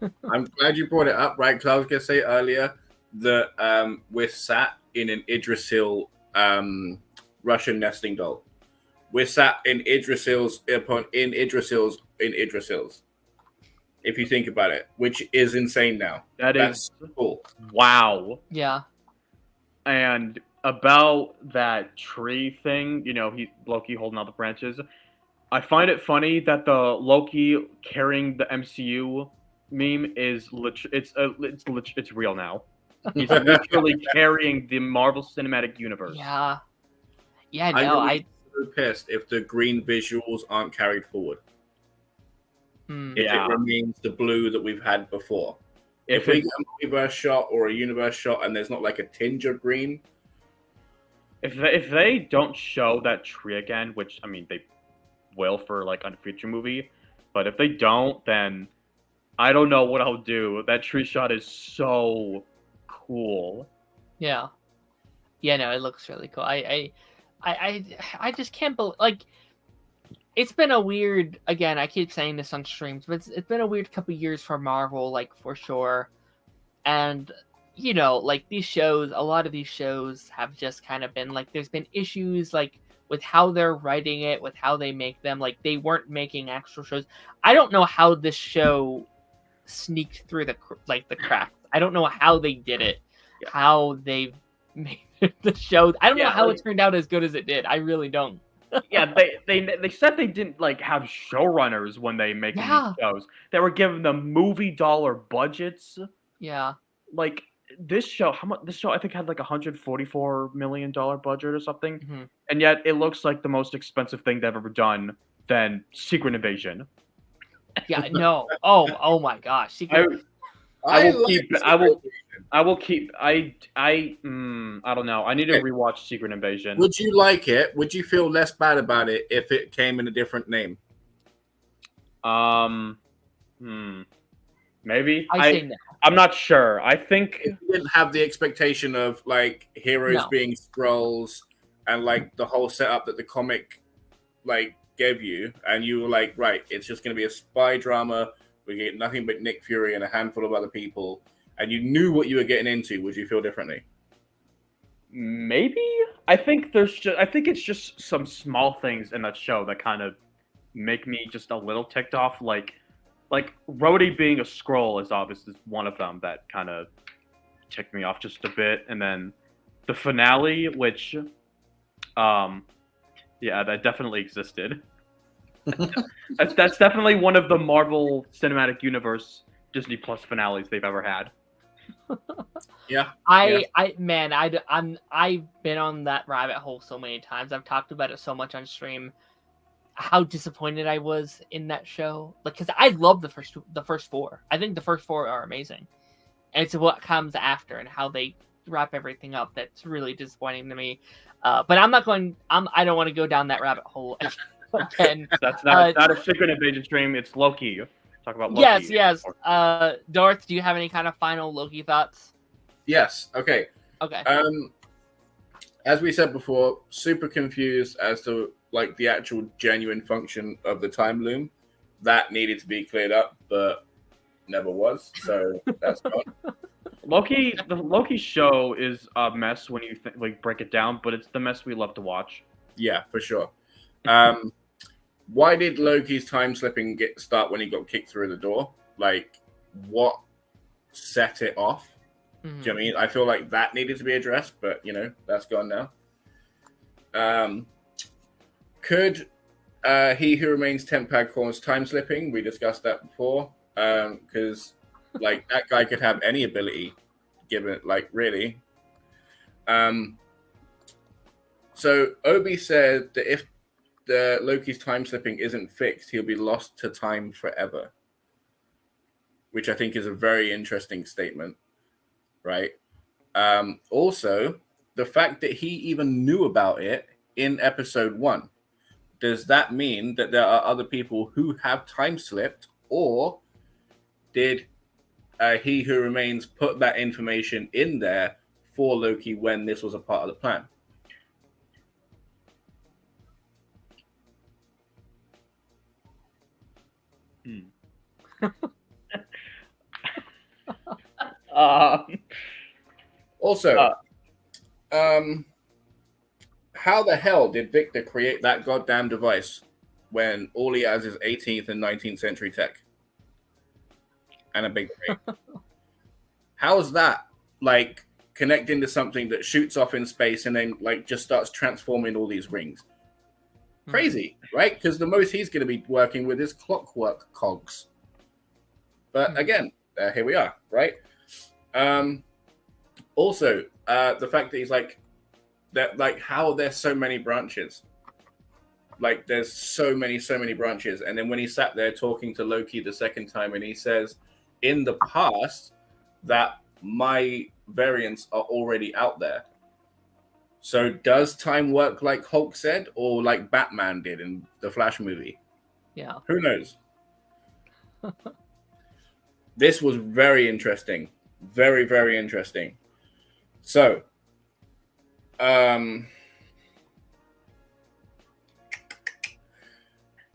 I'm glad you brought it up, right? Because I was going to say earlier that we're sat in an Idrisil Russian nesting doll. We're sat in Idrisil's. If you think about it, which is insane now. That's cool. Wow. Yeah. And about that tree thing, Loki holding out the branches. I find it funny that the Loki carrying the MCU meme is it's real now. He's literally carrying the Marvel Cinematic Universe. Yeah. Yeah. No, I'm so pissed if the green visuals aren't carried forward. If it remains the blue that we've had before. If we get a multiverse shot or a universe shot and there's not like a tinge of green. If they don't show that tree again, which, I mean, they will for like a future movie, but if they don't, then I don't know what I'll do. That tree shot is so cool. Yeah. Yeah, no, it looks really cool. I just can't believe, like, it's been a weird, again, I keep saying this on streams, but it's been a weird couple years for Marvel, like, for sure. And, like, a lot of these shows have just kind of been, like, there's been issues, like, with how they're writing it, with how they make them. Like, they weren't making actual shows. I don't know how this show sneaked through the cracks. I don't know how they did it, how they made the show. I don't know how it turned out as good as it did. I really don't. Yeah, they said they didn't like have showrunners when they make these shows. They were giving them movie dollar budgets. Yeah, like this show. How much? This show I think had like $144 million budget or something, and yet it looks like the most expensive thing they've ever done than Secret Invasion. Yeah, no. Oh my gosh, I will like keep. Secret I will. Invasion. I will keep. I don't know. I need to Okay. rewatch Secret Invasion. Would you like it? Would you feel less bad about it if it came in a different name? Um, maybe. I say no. I'm not sure. I think If you didn't have the expectation of like heroes No. being Skrulls and like the whole setup that the comic like gave you, and you were like, right, it's just going to be a spy drama. We get nothing but Nick Fury and a handful of other people, and you knew what you were getting into. Would you feel differently? maybe. I think there's just. I think it's just some small things in that show that kind of make me just a little ticked off. Like Rhodey being a Skrull is obviously one of them that kind of ticked me off just a bit, and then the finale, which, yeah, that definitely existed. That's definitely one of the Marvel Cinematic Universe Disney Plus finales they've ever had. Yeah. I've been on that rabbit hole so many times. I've talked about it so much on stream. How disappointed I was in that show, like, because I love the first four. I think the first four are amazing, and it's what comes after and how they wrap everything up that's really disappointing to me. But I'm not going. I don't want to go down that rabbit hole again. That's not a Secret Invasion stream. It's Loki. Talk about Loki. Yes. Darth, do you have any kind of final Loki thoughts? Yes. Okay. Okay. As we said before, super confused as to like the actual genuine function of the time loom. That needed to be cleared up, but never was. So that's gone. The Loki show is a mess when you like break it down, but it's the mess we love to watch. Yeah, for sure. Why did Loki's time slipping start when he got kicked through the door? Like, what set it off? Do you know what I mean? I feel like that needed to be addressed, but that's gone now. Could He Who Remains Tempad cause time slipping? We discussed that before. Because like that guy could have any ability, given like really. So Obi said that if the Loki's time slipping isn't fixed, he'll be lost to time forever. Which I think is a very interesting statement, right? Also, the fact that he even knew about it in episode 1, does that mean that there are other people who have time slipped, or did He Who Remains put that information in there for Loki when this was a part of the plan? Also, how the hell did Victor create that goddamn device when all he has is 18th and 19th century tech and a big brain? How is that like connecting to something that shoots off in space and then like just starts transforming all these rings? Crazy, right? Because the most he's going to be working with is clockwork cogs. But again, here we are, right? Also, the fact that he's like that, like how there's so many branches. Like there's so many branches, and then when he sat there talking to Loki the second time, and he says, "In the past, that my variants are already out there." So does time work like Hulk said, or like Batman did in the Flash movie? Yeah. Who knows? This was very interesting. Very, very interesting. So,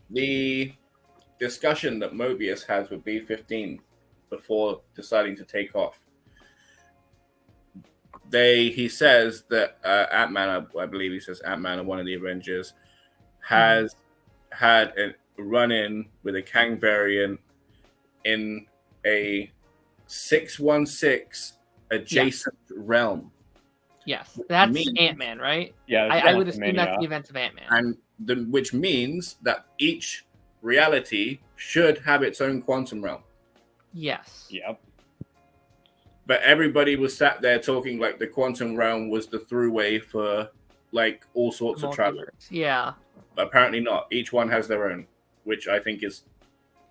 the discussion that Mobius has with B-15 before deciding to take off. He says that Ant-Man, I believe he says Ant-Man, one of the Avengers, has had a run-in with a Kang variant in a 616 adjacent realm. Yes, that's Ant-Man, right? Yeah, I would assume that's the events of Ant-Man. And which means that each reality should have its own quantum realm. Yes. Yep. But everybody was sat there talking like the quantum realm was the throughway for like all sorts of travel. Yeah. But apparently not. Each one has their own, which I think is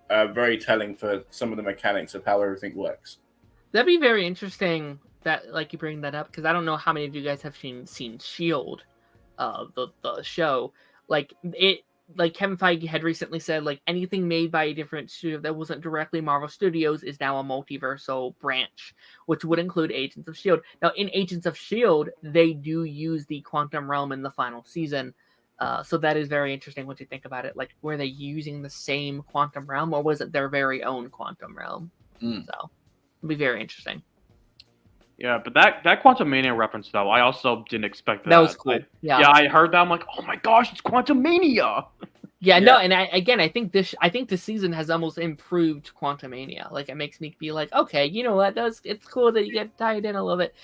very telling for some of the mechanics of how everything works. That'd be very interesting that like you bring that up, because I don't know how many of you guys have seen Shield, the show. Like it, like Kevin Feige had recently said, like anything made by a different studio that wasn't directly Marvel Studios is now a multiversal branch, which would include Agents of Shield. Now, in Agents of Shield, they do use the quantum realm in the final season. So that is very interesting when you think about it. Like, were they using the same quantum realm, or was it their very own quantum realm? So it'll be very interesting. Yeah, but that Quantum Mania reference though, I also didn't expect that. That was cool. I heard that. I'm like, oh my gosh, it's Quantum Mania. Yeah, no, and I think this season has almost improved Quantumania. Like, it makes me be like, okay, you know what? It's cool that you get tied in a little bit.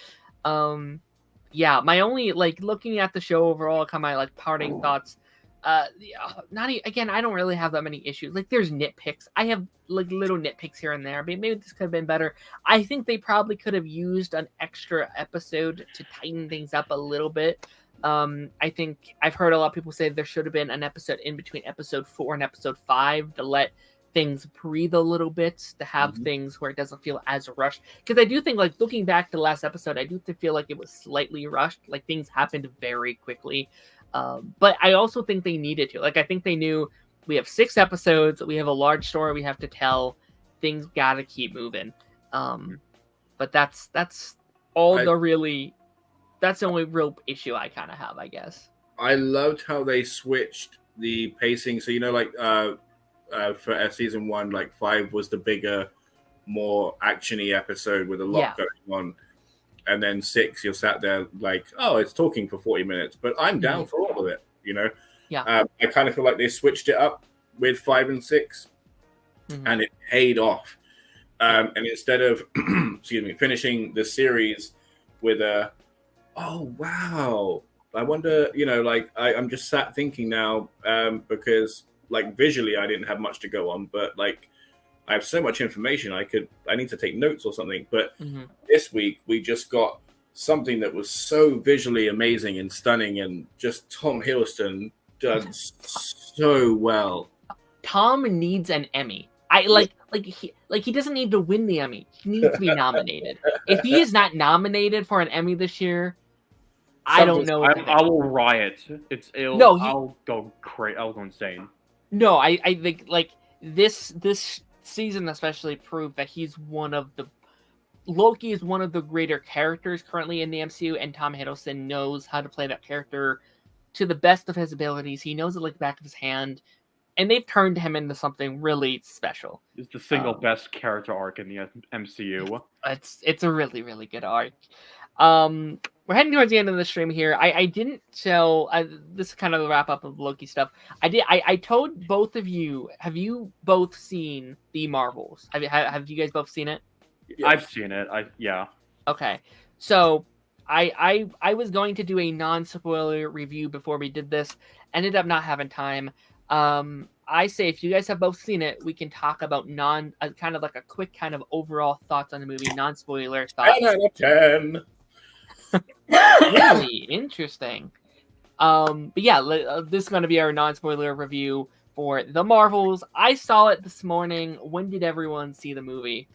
Yeah, my only like looking at the show overall, kind of my like parting thoughts. Again, I don't really have that many issues. Like, there's nitpicks. I have like little nitpicks here and there. But maybe this could have been better. I think they probably could have used an extra episode to tighten things up a little bit. I think I've heard a lot of people say there should have been an episode in between episode 4 and episode 5 to let things breathe a little bit, to have things where it doesn't feel as rushed. Because I do think, like, looking back to the last episode, I do feel like it was slightly rushed. Like, things happened very quickly. But I also think they needed to. Like, I think they knew we have 6 episodes, we have a large story we have to tell, things gotta keep moving. But that's all that's the only real issue I kind of have, I guess. I loved how they switched the pacing. So, you know, like for season 1, like 5 was the bigger, more actiony episode with a lot going on. And then 6, you're sat there like, oh, it's talking for 40 minutes, but I'm down for all of it, you know? Yeah. I kind of feel like they switched it up with 5 and 6, and it paid off. And instead of, finishing the series with a, oh, wow, I wonder, you know, like I'm just sat thinking now, because like visually I didn't have much to go on, but like I have so much information I need to take notes or something. But this week we just got something that was so visually amazing and stunning, and just Tom Hiddleston does so well. Tom needs an Emmy. He doesn't need to win the Emmy. He needs to be nominated. If he is not nominated for an Emmy this year, I don't know. I will riot. I'll go crazy. I'll go insane. No, I think like this season especially proved that Loki is one of the greater characters currently in the MCU, and Tom Hiddleston knows how to play that character to the best of his abilities. He knows it like the back of his hand, and they've turned him into something really special. It's the single best character arc in the MCU. It's a really, really good arc. We're heading towards the end of the stream here. I didn't tell this is kind of the wrap up of Loki stuff. I told both of you. Have you both seen the Marvels? Have you guys both seen it? Yes. I've seen it. Okay, so I was going to do a non-spoiler review before we did this. Ended up not having time. I say if you guys have both seen it, we can talk about kind of like a quick kind of overall thoughts on the movie, non-spoiler thoughts. 10 out of 10. Really interesting. But yeah, this is going to be our non-spoiler review for the Marvels. I saw it this morning. When did everyone see the movie?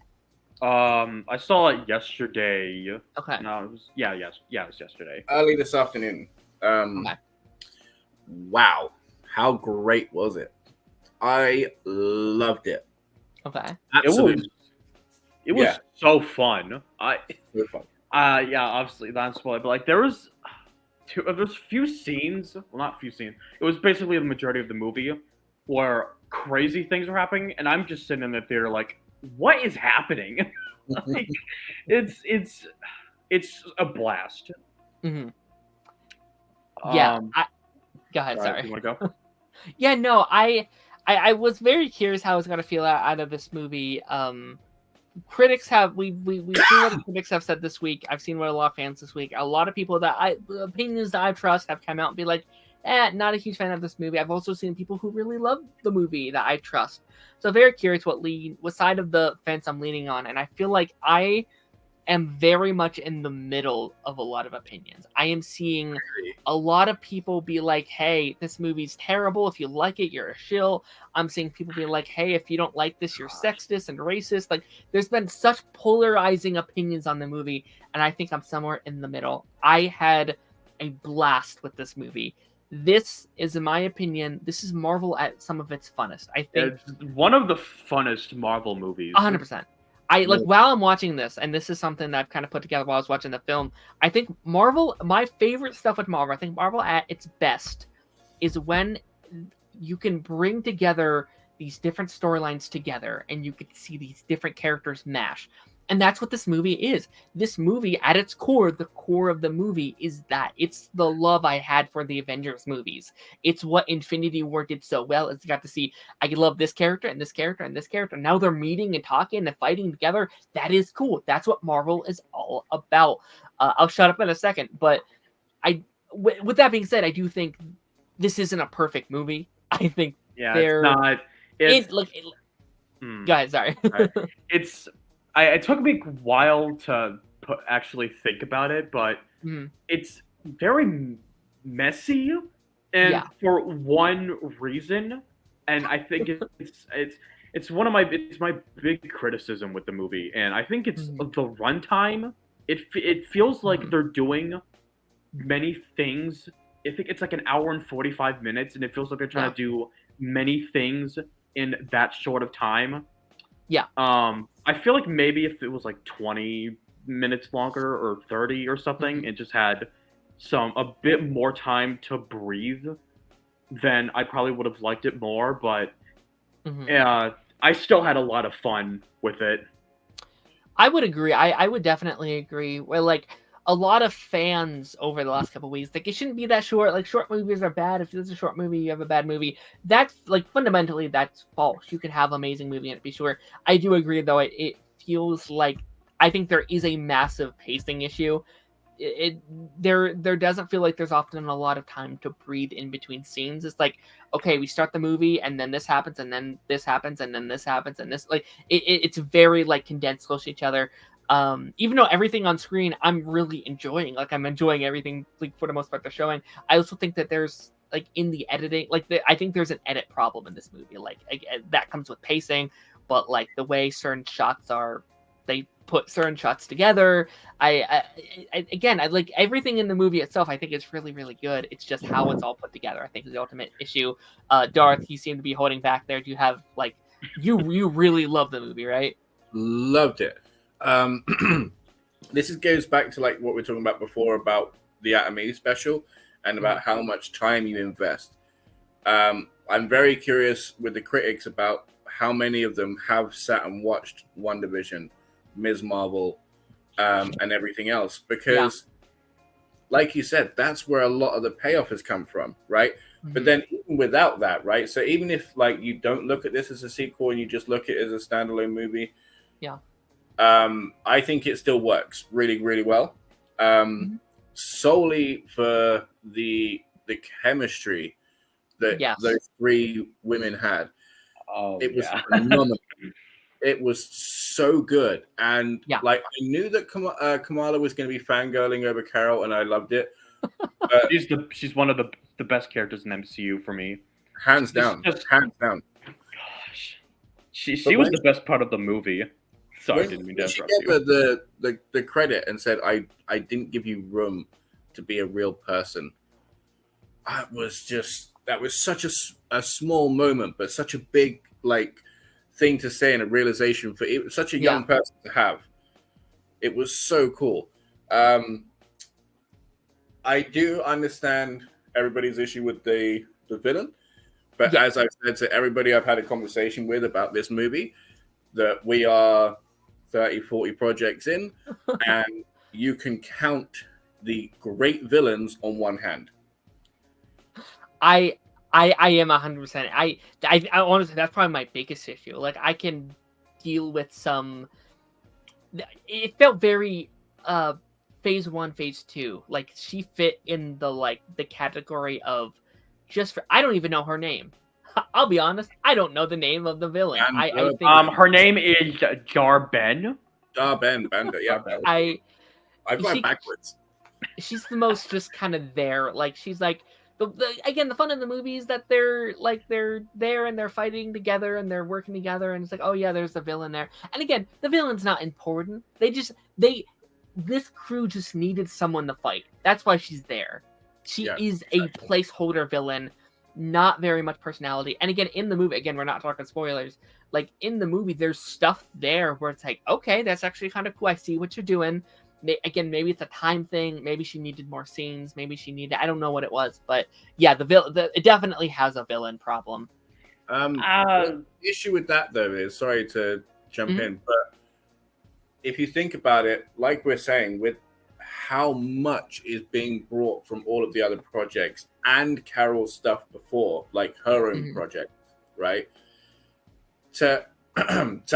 I saw it yesterday. Okay. No, it was it was yesterday. Early this afternoon. Okay. Wow, how great was it? I loved it. Okay. Absolutely. It was so fun. So fun. Obviously not spoiler, but like there's few scenes. Well, not few scenes. It was basically the majority of the movie where crazy things were happening, and I'm just sitting in the theater like, what is happening? Like, it's a blast. Mm-hmm. Yeah. Go ahead. Sorry. You want to go? Yeah. No. I was very curious how I was going to feel out of this movie. Critics have we've seen what the critics have said this week. I've seen what a lot of fans this week. A lot of people opinions that I trust have come out and be like, not a huge fan of this movie. I've also seen people who really love the movie that I trust. So very curious what side of the fence I'm leaning on, and I feel like I am very much in the middle of a lot of opinions. I am seeing a lot of people be like, hey, this movie's terrible. If you like it, you're a shill. I'm seeing people be like, hey, if you don't like this, you're sexist and racist. Like, there's been such polarizing opinions on the movie, and I think I'm somewhere in the middle. I had a blast with this movie. This is, in my opinion, this is Marvel at some of its funnest. I think It's one of the funnest Marvel movies. 100%. I like while I'm watching this, and this is something that I've kind of put together while I was watching the film. I think Marvel, my favorite stuff with Marvel, I think Marvel at its best is when you can bring together these different storylines together, and you can see these different characters mash. And that's what this movie is. This movie, at its core, the core of the movie is that. It's the love I had for the Avengers movies. It's what Infinity War did so well, is you got to see, I love this character, and this character, and this character. Now they're meeting and talking and fighting together. That is cool. That's what Marvel is all about. I'll shut up in a second, but with that being said, I do think this isn't a perfect movie. I think it's not. Guys, sorry. It took me a while to actually think about it, but it's very messy, and for one reason, and I think it's my big criticism with the movie, and I think it's the runtime. It feels like they're doing many things. I think it's like an hour and 45 minutes, and it feels like they're trying to do many things in that short of time. Yeah. I feel like maybe if it was like 20 minutes longer or 30 or something, it just had a bit more time to breathe, then I probably would have liked it more. But I still had a lot of fun with it. I would agree. I would definitely agree. Well, like, a lot of fans over the last couple of weeks, like, it shouldn't be that short. Like, short movies are bad. If it's a short movie, you have a bad movie. That's, like, fundamentally, that's false. You can have an amazing movie and it be short. I do agree, though, it feels like, I think there is a massive pacing issue. There doesn't feel like there's often a lot of time to breathe in between scenes. It's like, okay, we start the movie, and then this happens, and then this happens, and then this happens, and this, like, it's very, like, condensed close to each other. Even though everything on screen I'm really enjoying, like, I'm enjoying everything, like, for the most part they're showing. I also think that there's, like, in the editing, like, I think there's an edit problem in this movie. Like, that comes with pacing, but, like, the way certain shots are, they put certain shots together. I like everything in the movie itself. I think it's really, really good. It's just how it's all put together, I think, is the ultimate issue. Darth, you seem to be holding back there. Do you have, like, you really love the movie, right? Loved it. This goes back to, like, what we were talking about before about the Anime special and about how much time you invest. I'm very curious with the critics about how many of them have sat and watched WandaVision, Ms. Marvel, and everything else, because like you said, that's where a lot of the payoff has come from, right? But then even without that, right? So even if, like, you don't look at this as a sequel and you just look at it as a standalone movie, I think it still works really, really well. Solely for the chemistry that those three women had. It was phenomenal. It was so good. And like, I knew that Kamala was going to be fangirling over Carol, and I loved it. She's one of the best characters in MCU for me. Hands down. Hands down. Gosh. She was the best part of the movie. Sorry, I didn't mean to interrupt you. She gave the credit and said, I didn't give you room to be a real person. That was such a small moment, but such a big, like, thing to say and a realization for such a young person to have. It was so cool. I do understand everybody's issue with the villain, but as I've said to everybody I've had a conversation with about this movie, that we are 30, 40 projects in, and you can count the great villains on one hand. I am 100%. I honestly, that's probably my biggest issue. Like, I can deal with some. It felt very phase 1, phase 2. Like, she fit in the category of just for. I don't even know her name. I'll be honest. I don't know the name of the villain. I think her name is Jar Ben. Bandit. Yeah, I've got it backwards. She's the most just kind of there. Like she's like again, the fun of the movie is that they're there and they're fighting together and they're working together, and it's like, oh yeah, there's the villain there. And again, the villain's not important. This crew just needed someone to fight. That's why she's there. She is a placeholder villain, not very much personality. And again, in the movie, again, we're not talking spoilers. Like in the movie, there's stuff there where it's like, okay, that's actually kind of cool. I see what you're doing. Again, maybe it's a time thing. Maybe she needed more scenes. Maybe she needed, I don't know what it was, but yeah, it definitely has a villain problem. The issue with that though is, sorry to jump in, but if you think about it, like we're saying, with how much is being brought from all of the other projects and Carol's stuff before, like her own project, right? To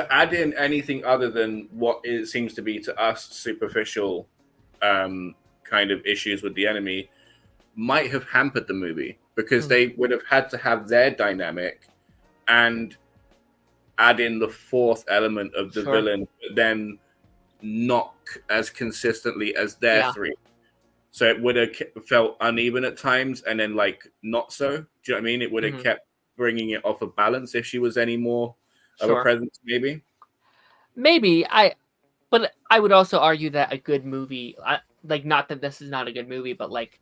add in anything other than what it seems to be to us superficial kind of issues with the enemy might have hampered the movie, because they would have had to have their dynamic and add in the fourth element of the villain, but then not as consistently as their three. So it would have felt uneven at times, and then like not so. Do you know what I mean? It would have kept bringing it off of balance if she was any more of a presence, maybe. But I would also argue that a good movie, like, not that this is not a good movie, but like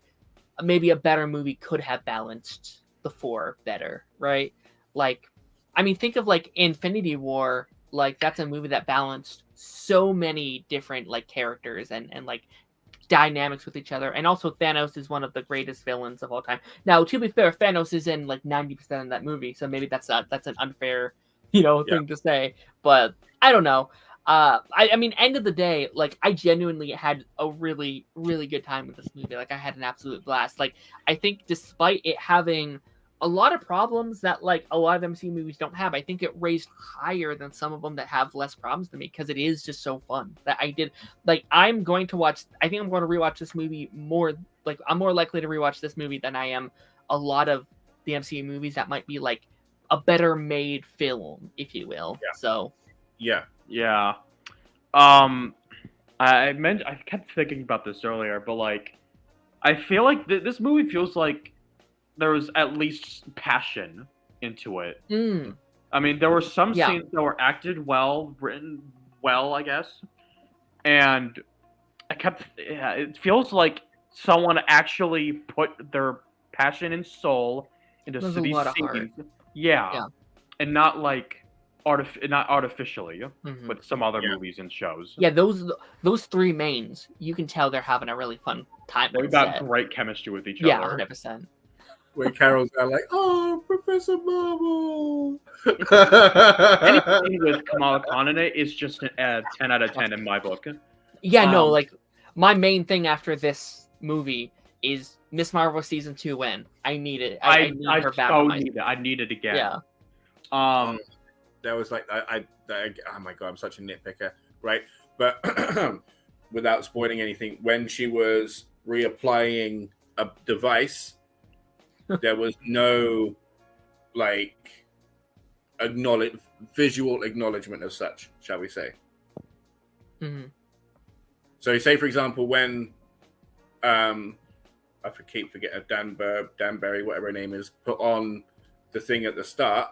maybe a better movie could have balanced the four better, right? Like, I mean, think of like Infinity War. Like, that's a movie that balanced so many different like characters and like dynamics with each other. And also Thanos is one of the greatest villains of all time. Now, to be fair, Thanos is in like 90% of that movie, so maybe that's an unfair, thing to say. But I don't know. I mean, end of the day, like, I genuinely had a really, really good time with this movie. Like, I had an absolute blast. Like, I think despite it having a lot of problems that like a lot of MCU movies don't have, I think it raised higher than some of them that have less problems to me, because it is just so fun that I think I'm going to rewatch this movie more. Like, I'm more likely to rewatch this movie than I am a lot of the MCU movies that might be like a better made film, if you will. So yeah. I kept thinking about this earlier, but like, I feel like this movie feels like there was at least passion into it. I mean, there were some scenes that were acted well, written well, I guess. And it feels like someone actually put their passion and soul into these scenes. Yeah. And not like not artificially with some other movies and shows. Yeah, those three mains, you can tell they're having a really fun time. They've got great chemistry with each other. Yeah, 100%. Where Carol's like, oh, Professor Marvel. Anything with Kamala Khan in it is just a 10 out of 10 in my book. Yeah, no, like, my main thing after this movie is Miss Marvel Season 2 win. I need it. I need her back. I need it again. Yeah. There was like, oh my God, I'm such a nitpicker, right? But without spoiling anything, when she was reapplying a device, there was no like visual acknowledgement of such, shall we say? So, say for example, when I keep forgetting Dan Barry, whatever her name is, put on the thing at the start,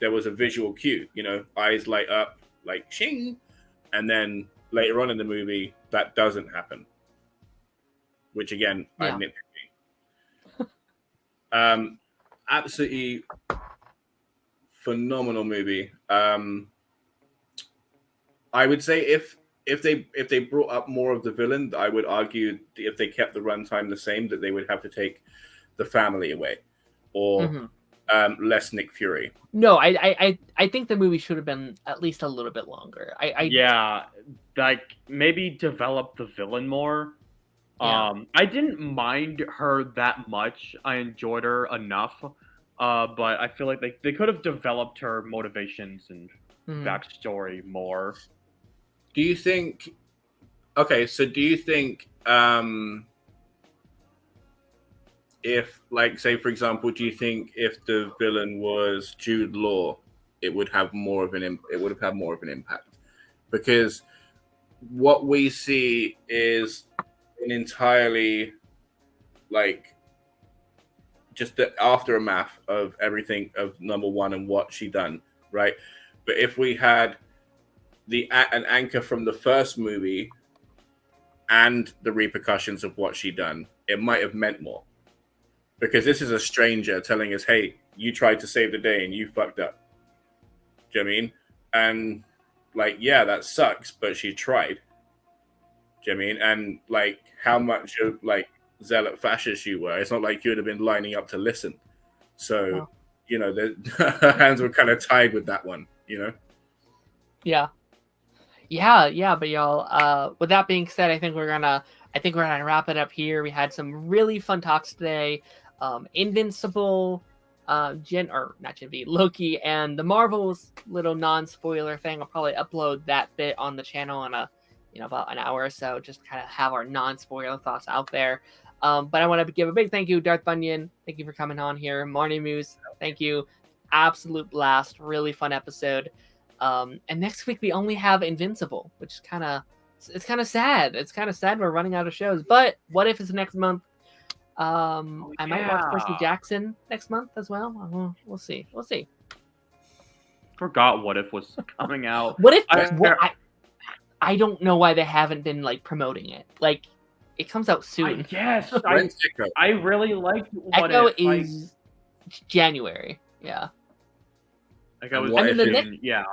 there was a visual cue. Eyes light up, like shing, and then later on in the movie, that doesn't happen. Which again, I'm nitpicking. Absolutely phenomenal movie. I would say if they brought up more of the villain, I would argue if they kept the runtime the same, that they would have to take the family away, or less Nick Fury. No, I think the movie should have been at least a little bit longer. Like maybe develop the villain more. I didn't mind her that much. I enjoyed her enough, but I feel like they could have developed her motivations and backstory more. Do you think? Okay, so do you think if, like, say for example, do you think if the villain was Jude Law, it would have more of an impact? Because what we see is an entirely like just the aftermath of everything of number one and what she done, right? But if we had an anchor from the first movie and the repercussions of what she done, it might have meant more. Because this is a stranger telling us, hey, you tried to save the day and you fucked up. Do you know what I mean? And like, yeah, that sucks, but she tried. Do you know what I mean? And like how much of like zealot fascist you were. It's not like you would have been lining up to listen. So, you know, her hands were kind of tied with that one, you know? Yeah, but y'all, with that being said, I think we're gonna wrap it up here. We had some really fun talks today. Invincible, Loki, and the Marvels little non-spoiler thing. I'll probably upload that bit on the channel in about an hour or so, just kind of have our non-spoiler thoughts out there. But I want to give a big thank you, Darth Bunyan. Thank you for coming on here. Marnie Moose, thank you. Absolute blast. Really fun episode. And next week we only have Invincible, which is kind of sad. It's kind of sad we're running out of shows. But what if it's next month? I might watch Percy Jackson next month as well. We'll see. Forgot What If was coming out. What if? I don't know why they haven't been like promoting it. Like, it comes out soon. I really liked What Echo If. is January. Yeah. Like I was yeah.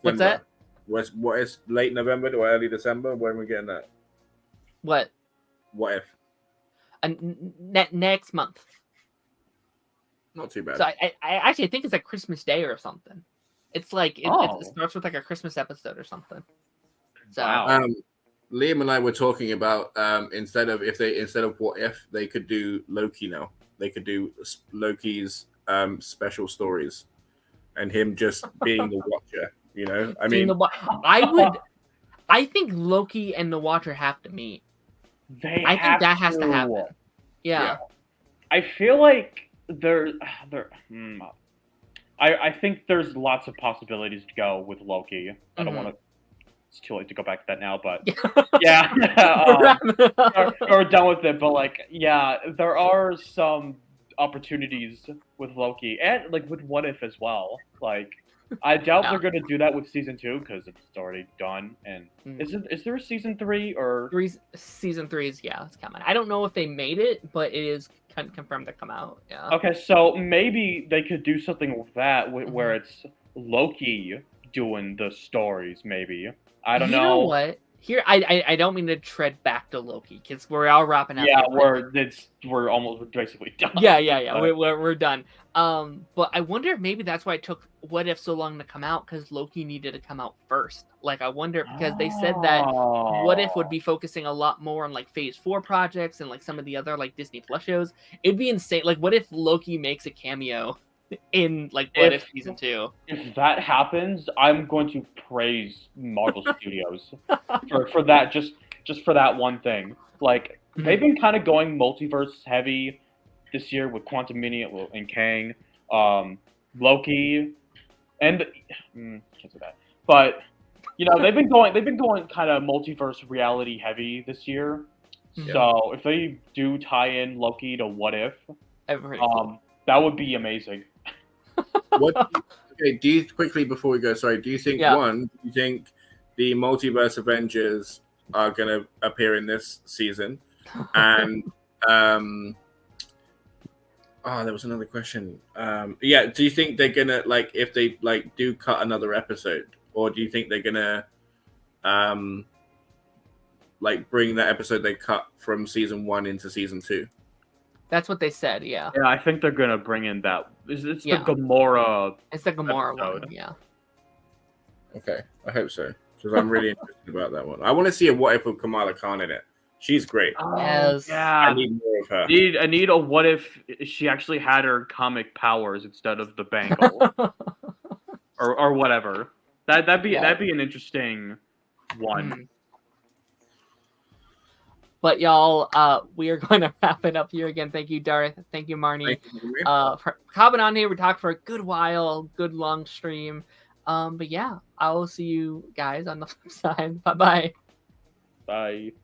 What's that? What is late November or early December? When are we getting that? What? What If? Next month. Not too bad. So I actually think it's like Christmas Day or something. It's like it starts with like a Christmas episode or something. So Liam and I were talking about instead of What If, they could do Loki now. They could do Loki's special stories, and him just being the Watcher. You know, I mean, I think Loki and the Watcher have to meet. I think that has to happen. Yeah. I feel like I think there's lots of possibilities to go with Loki. I don't want to. It's too late to go back to that now, but yeah, we're done with it. But like, yeah, there are some opportunities with Loki and like with What If as well. Like, I doubt they're going to do that with season 2 because it's already done. And is there a season 3 or season 3 is it's coming. I don't know if they made it, but it is confirmed to come out. Yeah. Okay, so maybe they could do something with that where it's Loki doing the stories. Maybe I don't know. You know what? Here, I don't mean to tread back to Loki because we're all wrapping up. Yeah, we're basically done. Yeah. We're done. But I wonder if maybe that's why it took What If so long to come out, because Loki needed to come out first. Like, I wonder, because they said that What If would be focusing a lot more on like Phase 4 projects and like some of the other like Disney Plus shows. It'd be insane. Like, what if Loki makes a cameo in like What If season 2? If that happens, I'm going to praise Marvel Studios for that, just for that one thing. Like, they've been kind of going multiverse heavy this year with Quantumania and Kang, Loki, and can't say that. But you know, they've been going kind of multiverse reality heavy this year. So if they do tie in Loki to What If, that would be amazing. Okay, do you, quickly before we go, sorry, do you think do you think the multiverse Avengers are going to appear in this season? And there was another question. Do you think they're gonna, like, if they like do cut another episode, or do you think they're gonna like bring that episode they cut from season 1 into season 2? That's what they said. Yeah. Yeah, I think they're gonna bring in that. It's the Gamora. It's the Gamora episode. one. Yeah. Okay, I hope so, because I'm really interested about that one. I want to see a What If with Kamala Khan in it. She's great. Yes. Yeah. I need more of her. I need a What If she actually had her comic powers instead of the bangle, or whatever. That'd be an interesting one. But y'all, we are going to wrap it up here again. Thank you, Darth. Thank you, Marnie, for coming on here. We talked for a good while, good long stream. But yeah, I will see you guys on the flip side. Bye bye. Bye.